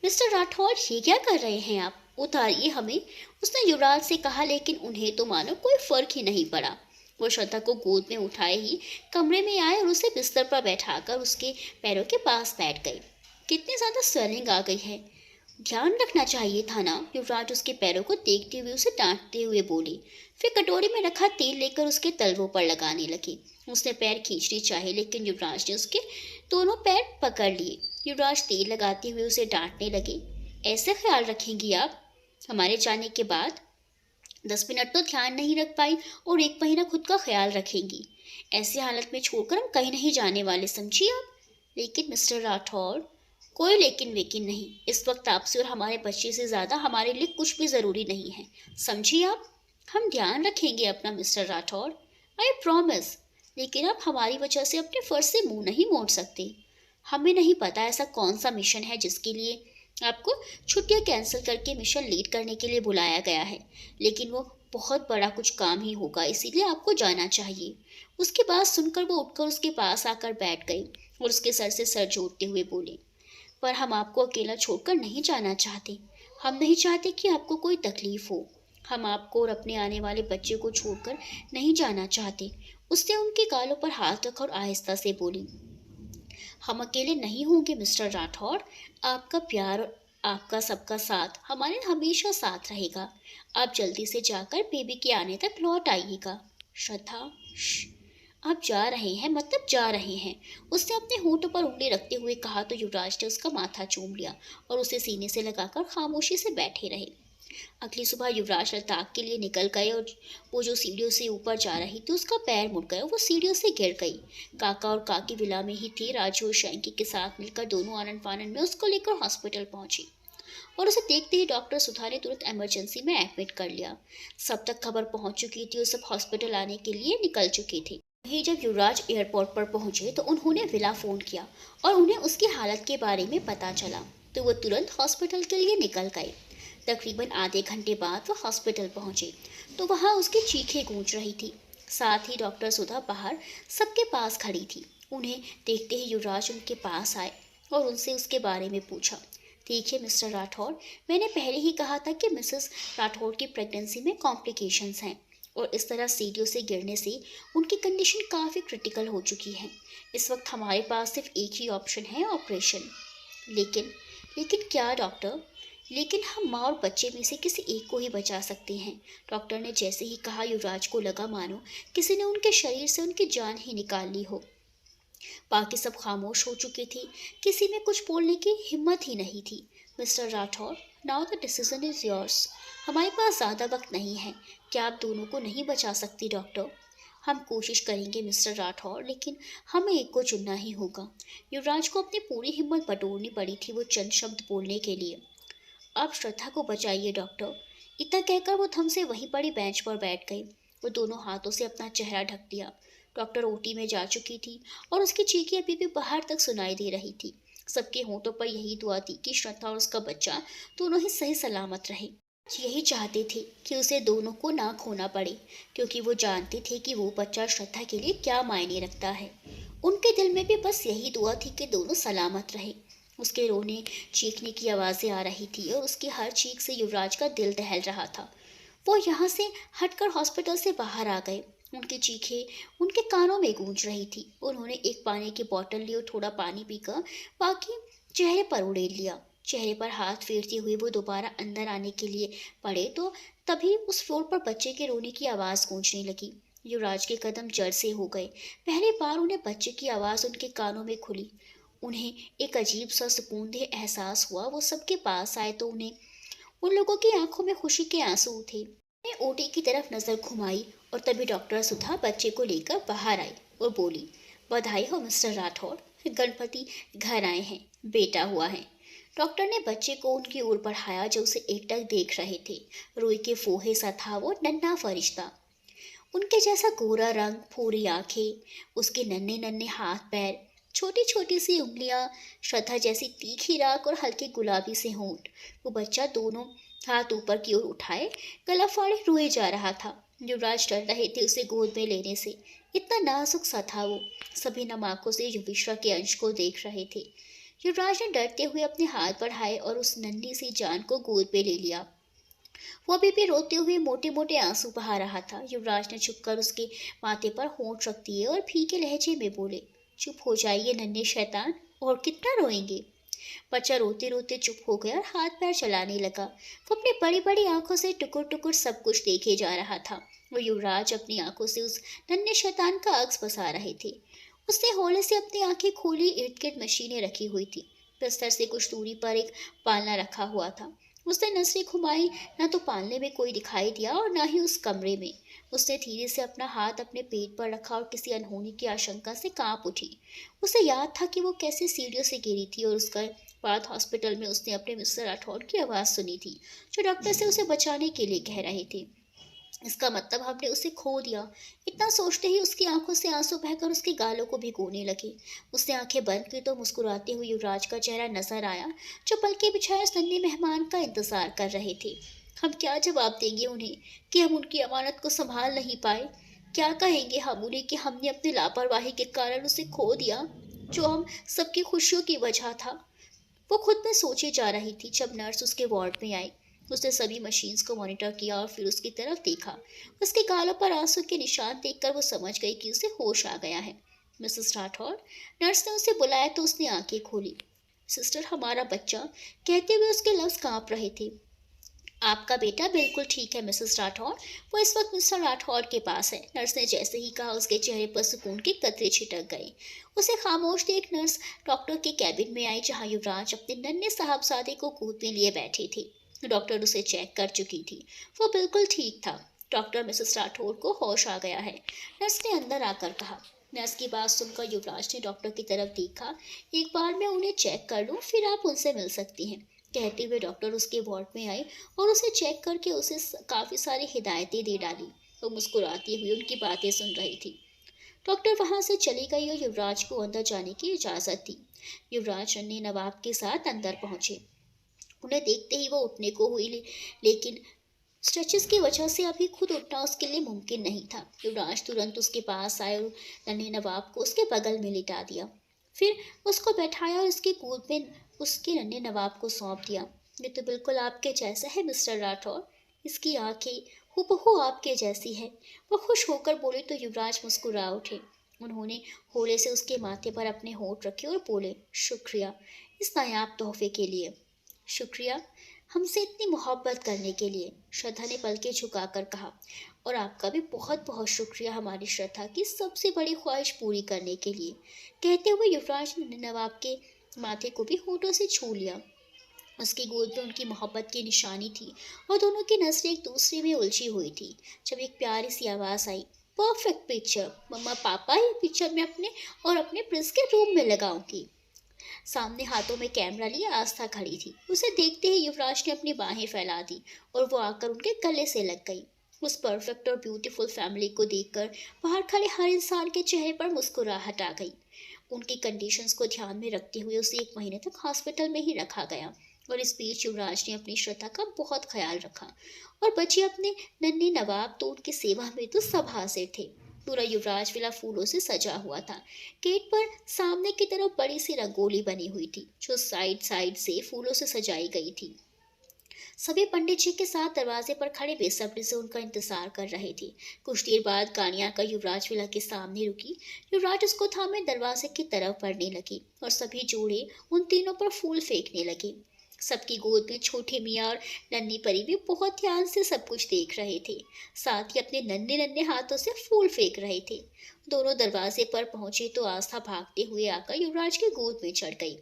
मिस्टर राठौर, ये क्या कर रहे हैं आप? उतारिए हमें, उसने युवराज से कहा, लेकिन उन्हें तो मानो कोई फर्क ही नहीं पड़ा। वो श्रद्धा को गोद में उठाए ही कमरे में आए और उसे बिस्तर पर बैठाकर उसके पैरों के पास बैठ गए। कितनी ज्यादा स्वेलिंग आ गई है, ध्यान रखना चाहिए था ना। युवराज उसके पैरों को देखते हुए उसे डांटते हुए बोले। फिर कटोरी में रखा तेल लेकर उसके तलवों पर लगाने लगे। उसने पैर खींचने चाहे लेकिन युवराज ने उसके दोनों पैर पकड़ लिए। युवराज तेल लगाते हुए उसे डांटने लगे। ऐसे ख्याल रखेंगी आप हमारे जाने के बाद? 10 मिनट तो ध्यान नहीं रख पाई और 1 महीना खुद का ख्याल रखेंगी। ऐसी हालत में छोड़कर हम कहीं नहीं जाने वाले, समझिए आप? लेकिन मिस्टर राठौर, कोई लेकिन वेकिन नहीं। इस वक्त आपसे और हमारे बच्चे से ज्यादा हमारे लिए कुछ भी जरूरी नहीं है, समझिए आप? हम ध्यान रखेंगे अपना मिस्टर राठौर, आई प्रॉमिस। लेकिन आप हमारी वजह से अपने फर्ज से मुंह नहीं मोड़ सकते। हमें नहीं पता ऐसा कौन सा मिशन है जिसके लिए आपको छुट्टियां कैंसिल करके मिशन लीड करने के लिए बुलाया गया है, लेकिन वो बहुत बड़ा कुछ काम ही होगा, इसीलिए आपको जाना चाहिए। उसकी बात सुनकर वो उठकर उसके पास आकर बैठ गई और उसके सर से सर जोड़ते हुए बोले, पर हम आपको अकेला छोड़कर नहीं जाना चाहते। हम नहीं चाहते कि आपको कोई तकलीफ हो। हम आपको और अपने आने वाले बच्चे को छोड़कर नहीं जाना चाहते। उसने उनके गालों पर हाथ रखा और आहिस्ता से बोली, हम अकेले नहीं होंगे मिस्टर राठौर। आपका प्यार और आपका सबका साथ हमारे हमेशा साथ रहेगा। आप जल्दी से जाकर बेबी के आने तक लौट आइएगा। श्रद्धा, आप जा रहे हैं मतलब जा रहे हैं, उसने अपने होठों पर उंगली रखते हुए कहा तो युवराज ने उसका माथा चूम लिया और उसे सीने से लगाकर खामोशी से बैठे रहे। अगली सुबह युवराज लद्दाख के लिए निकल गए और वो जो सीढ़ियों से ऊपर जा रही थी उसका पैर मुड़ गया, वो सीढ़ियों से गिर गई। काका और काकी विला में ही थे। राजू और शैंकी के साथ मिलकर दोनों आनंद फानंद में उसको लेकर हॉस्पिटल पहुंची और उसे देखते ही डॉक्टर सुधा ने तुरंत इमरजेंसी में एडमिट कर लिया। सब तक खबर पहुंच चुकी थी और सब हॉस्पिटल आने के लिए निकल चुके थे। वहीं जब युवराज एयरपोर्ट पर पहुंचे तो उन्होंने विला फोन किया और उन्हें उसकी हालत के बारे में पता चला, तो वो तुरंत हॉस्पिटल के लिए निकल गए। तकरीबन आधे घंटे बाद वो हॉस्पिटल पहुंचे तो वहां उसकी चीखें गूंज रही थी। साथ ही डॉक्टर सुधा बाहर सबके पास खड़ी थी। उन्हें देखते ही युवराज उनके पास आए और उनसे उसके बारे में पूछा। देखिए मिस्टर राठौर, मैंने पहले ही कहा था कि मिसेस राठौर की प्रेगनेंसी में कॉम्प्लिकेशंस हैं और इस तरह सीढ़ियों से गिरने से उनकी कंडीशन काफ़ी क्रिटिकल हो चुकी है। इस वक्त हमारे पास सिर्फ एक ही ऑप्शन है, ऑपरेशन। लेकिन लेकिन क्या डॉक्टर? लेकिन हम माँ और बच्चे में से किसी एक को ही बचा सकते हैं। डॉक्टर ने जैसे ही कहा युवराज को लगा मानो किसी ने उनके शरीर से उनकी जान ही निकाल ली हो। बाकी सब खामोश हो चुके थे, किसी में कुछ बोलने की हिम्मत ही नहीं थी। Mister Rathore, now the decision is yours. हमारे पास ज़्यादा वक्त नहीं है। क्या आप दोनों को नहीं बचा सकती डॉक्टर? हम कोशिश करेंगे मिस्टर राठौर, लेकिन हमें एक को चुनना ही होगा। युवराज को अपनी पूरी हिम्मत बटोरनी पड़ी थी वो चंद शब्द बोलने के लिए। आप श्रद्धा को बचाइए डॉक्टर। इतना कहकर वो थम से वहीं पड़ी बेंच पर बैठ गई। वो दोनों हाथों से अपना चेहरा ढक लिया। डॉक्टर ओटी में जा चुकी थी और उसकी चीखें अभी भी बाहर तक सुनाई दे रही थी। सबके होठों पर यही दुआ थी कि श्रद्धा और उसका बच्चा दोनों ही सही सलामत रहे। यही चाहते थे कि उसे दोनों को ना खोना पड़े, क्योंकि वो जानते थे कि वो बच्चा श्रद्धा के लिए क्या मायने रखता है। उनके दिल में भी बस यही दुआ थी कि दोनों सलामत रहे। उसके रोने चीखने की आवाज़ें आ रही थी और उसकी हर चीख से युवराज का दिल दहल रहा था। वो यहाँ से हटकर हॉस्पिटल से बाहर आ गए। उनकी चीखें उनके कानों में गूंज रही थी। उन्होंने एक पानी की बोतल ली और थोड़ा पानी पीकर बाकी चेहरे पर उड़ेल लिया। चेहरे पर हाथ फेरते हुए वो दोबारा अंदर आने के लिए पड़े तो तभी उस फ्लोर पर बच्चे के रोने की आवाज़ गूंजने लगी। युवराज के कदम जड़ से हो गए। पहली बार उन्हें बच्चे की आवाज़ उनके कानों में खुली। उन्हें एक अजीब सा सुकूनदेह एहसास हुआ। वो सबके पास आए तो उन्हें उन लोगों की आंखों में खुशी के आंसू थे। उन्हें ओटी की तरफ नजर घुमाई और तभी डॉक्टर सुधा बच्चे को लेकर बाहर आई और बोली, बधाई हो मिस्टर राठौड़, गणपति घर आए हैं, बेटा हुआ है। डॉक्टर ने बच्चे को उनकी ओर बढ़ाया जो उसे एकटक देख रहे थे। रुई के फोहे सा था वो नन्हा फरिश्ता। उनके जैसा गोरा रंग, भूरी आंखें, उसके नन्हे नन्हे हाथ पैर, छोटी छोटी सी उंगलियां, श्रद्धा जैसी तीखी राख और हल्के गुलाबी से होंठ। वो बच्चा दोनों हाथ ऊपर की ओर उठाए गला फाड़े रोए जा रहा था। युवराज डर रहे थे उसे गोद में लेने से। इतना नाजुक सा था वो। सभी नम आंखों से युविश्रा के अंश को देख रहे थे। युवराज ने डरते हुए अपने हाथ बढ़ाए और उस नन्ही सी जान को गोद में ले लिया। वो अभी भी रोते हुए मोटे मोटे आंसू बहा रहा था। युवराज ने झुककर उसके माथे पर होंठ रख दिए और फीके लहजे में बोले, चुप हो जाइए नन्हे शैतान, और कितना रोएंगे। बच्चा रोते रोते चुप हो गया और हाथ पैर चलाने लगा। वो अपनी बड़ी बड़ी आंखों से टुकुर टुकुर सब कुछ देखे जा रहा था। वो युवराज अपनी आंखों से उस नन्हे शैतान का अक्स बसा रहे थे। उसने हौले से अपनी आंखें खोली। इर्द गिर्द मशीनें रखी हुई थी। बिस्तर से कुछ दूरी पर एक पालना रखा हुआ था। उसने नजरें घुमाई। न तो पालने में कोई दिखाई दिया और न ही उस कमरे में। उसने धीरे से अपना हाथ अपने पेट पर रखा और किसी अनहोनी की आशंका से कांप उठी। उसे याद था कि वो कैसे सीढ़ियों से गिरी थी और उसका बाद हॉस्पिटल में उसने अपने मिस्टर राठौड़ की आवाज़ सुनी थी जो डॉक्टर से उसे बचाने के लिए कह रहे थे, इसका मतलब हमने उसे खो दिया। इतना सोचते ही उसकी आंखों से आंसू बहकर उसके गालों को भिगोने लगे। उसने आंखें बंद की तो मुस्कुराते हुए युवराज का चेहरा नजर आया जो पलके बिछाए उस नन्हे मेहमान का इंतजार कर रहे थे। हम क्या जवाब देंगे उन्हें कि हम उनकी अमानत को संभाल नहीं पाए? क्या कहेंगे हम उन्हें कि हमने अपनी लापरवाही के कारण उसे खो दिया जो हम सबकी खुशियों की वजह था? वो खुद में सोचे जा रही थी जब नर्स उसके वार्ड में आई। उसने सभी मशीन्स को मॉनिटर किया और फिर उसकी तरफ देखा। उसके गालों पर आंसू के निशान देखकर वो समझ गई कि उसे होश आ गया है। मिसेस राठौर, नर्स ने उसे बुलाया तो उसने आंखें खोली। सिस्टर, हमारा बच्चा, कहते हुए उसके लफ्ज कांप रहे थे। आपका बेटा बिल्कुल ठीक है मिसेस राठौर, वो इस वक्त मिस्टर राठौर के पास है। नर्स ने जैसे ही कहा उसके चेहरे पर सुकून के कतरे छिटक गए। उसे खामोश देख नर्स डॉक्टर के कैबिन में आई जहां युवराज अपने नन्हे साहबजादे को गोद में लिए बैठे थे। डॉक्टर उसे चेक कर चुकी थी। वो बिल्कुल ठीक था। डॉक्टर, मिसेस राठौर को होश आ गया है, नर्स ने अंदर आकर कहा। नर्स की बात सुनकर युवराज ने डॉक्टर की तरफ देखा। एक बार मैं उन्हें चेक कर लूँ फिर आप उनसे मिल सकती हैं, कहते हुए डॉक्टर उसके वार्ड में आई और उसे चेक करके उसे काफ़ी सारी हिदायतें दे डाली। वो मुस्कुराती हुई उनकी बातें सुन रही थी। डॉक्टर वहां से चली गई और युवराज को अंदर जाने की इजाज़त दी। युवराज अन्य नवाब के साथ अंदर पहुंचे। उन्हें देखते ही वो उठने को हुई लेकिन स्ट्रेचेस की वजह से अभी खुद उठना उसके लिए मुमकिन नहीं था। युवराज तुरंत उसके पास आए और नन्हे नवाब को उसके बगल में लिटा दिया। फिर उसको बैठाया और उसकी गोद में उसके नन्हे नवाब को सौंप दिया। ये तो बिल्कुल आपके जैसा है मिस्टर राठौर, इसकी आंखें हूबहू आपके जैसी है। वो खुश होकर बोले तो युवराज मुस्कुरा उठे। उन्होंने होले से उसके माथे पर अपने होंठ रखे और बोले, शुक्रिया इस नायाब तोहफे के लिए। शुक्रिया हमसे इतनी मोहब्बत करने के लिए, श्रद्धा ने पलके झुकाकर कहा। और आपका भी बहुत बहुत शुक्रिया हमारी श्रद्धा की सबसे बड़ी ख्वाहिश पूरी करने के लिए, कहते हुए युवराज ने नवाब के माथे को भी होठों से छू लिया। उसकी गोद में उनकी मोहब्बत की निशानी थी और दोनों की नजरें एक दूसरे में उलझी हुई थी जब एक प्यारी सी आवाज़ आई, परफेक्ट पिक्चर मम्मा पापा, ये पिक्चर मैं अपने और अपने प्रिंस के रूम में लगाऊंगी। सामने हाथों में कैमरा लिए आस्था खड़ी थी। उसे देखते ही युवराज ने अपनी बाहें फैला दी और वो आकर उनके गले से लग गई। उस परफेक्ट और ब्यूटीफुल फैमिली को देखकर बाहर खड़े हर इंसान के चेहरे पर मुस्कुराहट आ गई। उनकी कंडीशंस को ध्यान में रखते हुए उसे 1 महीने तक हॉस्पिटल में ही रखा गया और इस बीच युवराज ने अपनी श्रद्धा का बहुत ख्याल रखा और बचे अपने नन्हे नवाब तो उनकी सेवा में तो सब हाजिर थे। पूरा युवराज विला फूलों से सजा हुआ था। गेट पर सामने की तरफ बड़ी सी रंगोली बनी हुई थी जो साइड साइड से फूलों से सजाई गई थी। सभी पंडित जी के साथ दरवाजे पर खड़े बेसब्री से उनका इंतजार कर रहे थे। कुछ देर बाद गाड़ियां आकर युवराज विला के सामने रुकी। युवराज उसको थामे दरवाजे की तरफ बढ़ने लगे और सभी जोड़े उन तीनों पर फूल फेंकने लगे। सबकी गोद में छोटे मियाँ और नन्ही परी भी बहुत ध्यान से सब कुछ देख रहे थे। साथ ही अपने नन्हे नन्हे हाथों से फूल फेंक रहे थे। दोनों दरवाजे पर पहुंचे तो आस्था भागते हुए आकर युवराज की गोद में चढ़ गई।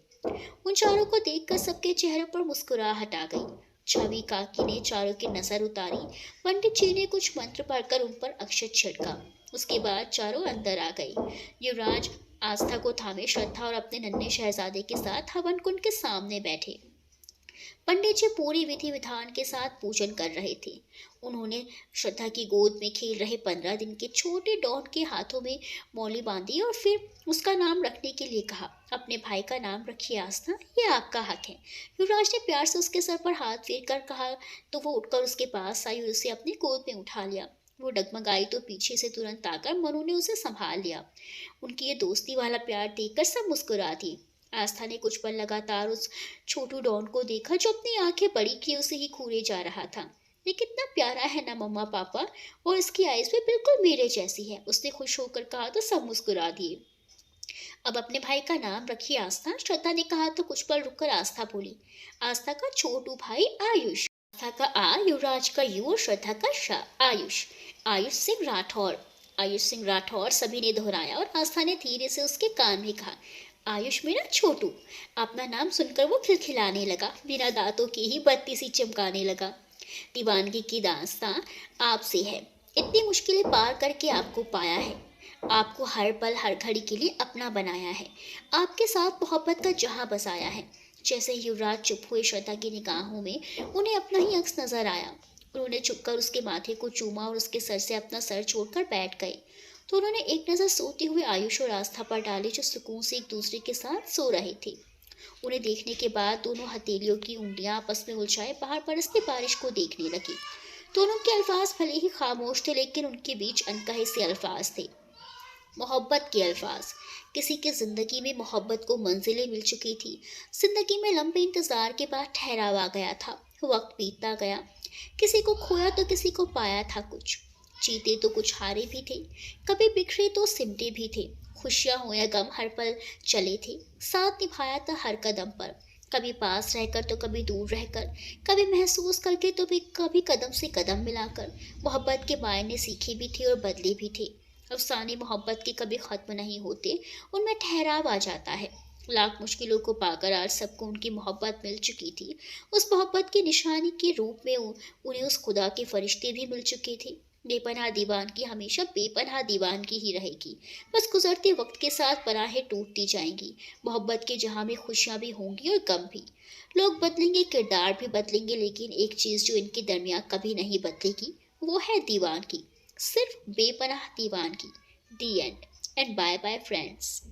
उन चारों को देखकर सबके चेहरों पर मुस्कुराहट आ गई। छवि काकी ने चारों की नजर उतारी। पंडित जी ने कुछ मंत्र पढ़कर उन पर अक्षत छिड़का। उसके बाद चारों अंदर आ गई। युवराज आस्था को थामे श्रद्धा और अपने नन्हे शहजादे के साथ हवन कुंड के सामने बैठे। पंडित जी पूरी विधि विधान के साथ पूजन कर रहे थे। उन्होंने श्रद्धा की गोद में खेल रहे 15 दिन के छोटे डॉन के हाथों में मौली बांधी और फिर उसका नाम रखने के लिए कहा। अपने भाई का नाम रखिए आस्था, ये आपका हक है। युवराज ने प्यार से उसके सर पर हाथ फेर कर कहा तो वो उठकर उसके पास आई और उसे अपनी गोद में उठा लिया। वो डगमगाई तो पीछे से तुरंत आकर मनु ने उसे संभाल लिया। उनकी ये दोस्ती वाला प्यार देखकर सब मुस्कुरा दिए। आस्था ने कुछ पल लगातार उस छोटू डॉन को देखा जो अपनी आंखें बड़ी किए उसे ही घूरे जा रहा था। ये कितना प्यारा है ना मम्मा पापा, और इसकी आइज भी बिल्कुल मेरे जैसी है, उसने खुश होकर कहा तो सब मुस्कुरा दिए। अब अपने भाई का नाम रखिए आस्था, श्रद्धा ने कहा तो कुछ पल रुककर आस्था बोली। आस्था का छोटू भाई आयुष। आस्था का आ, युवराज का यू और श्रद्धा का शा। आयुष। आयुष सिंह राठौर। आयुष सिंह राठौर सभी ने दोहराया और आस्था ने धीरे से उसके कान में कहा, आयुष मेरा छोटू। अपना नाम सुनकर वो खिलखिलाने लगा, बिना दांतों के ही बत्ती सी चमकाने लगा। दीवानगी की दास्तां आपसे है। इतनी मुश्किलें पार करके आपको पाया है। आपको हर पल हर घड़ी के लिए अपना बनाया है। आपके साथ मोहब्बत का जहां बसाया है। जैसे ही युवराज चुप हुए, श्रद्धा की निगाहों में उन्हें अपना ही अक्स नजर आया। उन्होंने झुककर उसके माथे को चूमा और उसके सर से अपना सर छोड़कर बैठ गए। तो उन्होंने एक नज़र सोते हुए आयुष और आस्था पर डाली जो सुकून से एक दूसरे के साथ सो रहे थे। उन्हें देखने के बाद दोनों हथेलियों की उंगलियां आपस में उलझाए बाहर बरसती बारिश को देखने लगी। दोनों के अल्फाज भले ही खामोश थे लेकिन उनके बीच अनकहे से अल्फाज थे, मोहब्बत के अल्फाज। किसी की जिंदगी में मोहब्बत को मंजिलें मिल चुकी थी। जिंदगी में लंबे इंतजार के बाद ठहराव आ गया था। वक्त बीतता गया। किसी को खोया तो किसी को पाया था कुछ। जीते तो कुछ हारे भी थे। कभी बिखरे तो सिमटे भी थे। खुशियां हो या गम हर पल चले थे। साथ निभाया था हर कदम पर। कभी पास रहकर तो कभी दूर रहकर, कभी महसूस करके तो भी कभी कदम से कदम मिलाकर। मोहब्बत के मायने सीखे भी थे और बदले भी थे। अफसाने मोहब्बत के कभी खत्म नहीं होते, उनमें ठहराव आ जाता है। लाख मुश्किलों को पाकर आज सबको उनकी मोहब्बत मिल चुकी थी। उस मोहब्बत की निशानी के रूप में उन्हें उस खुदा के फरिश्ते भी मिल चुके थे। बेपनाह दीवानगी हमेशा बेपनाह दीवानगी ही रहेगी। बस गुजरते वक्त के साथ पनाहें टूटती जाएंगी। मोहब्बत के जहां में खुशियां भी होंगी और गम भी। लोग बदलेंगे, किरदार भी बदलेंगे, लेकिन एक चीज जो इनके दरमियान कभी नहीं बदलेगी वो है दीवानगी। सिर्फ बेपनाह दीवानगी। The end. And bye bye friends.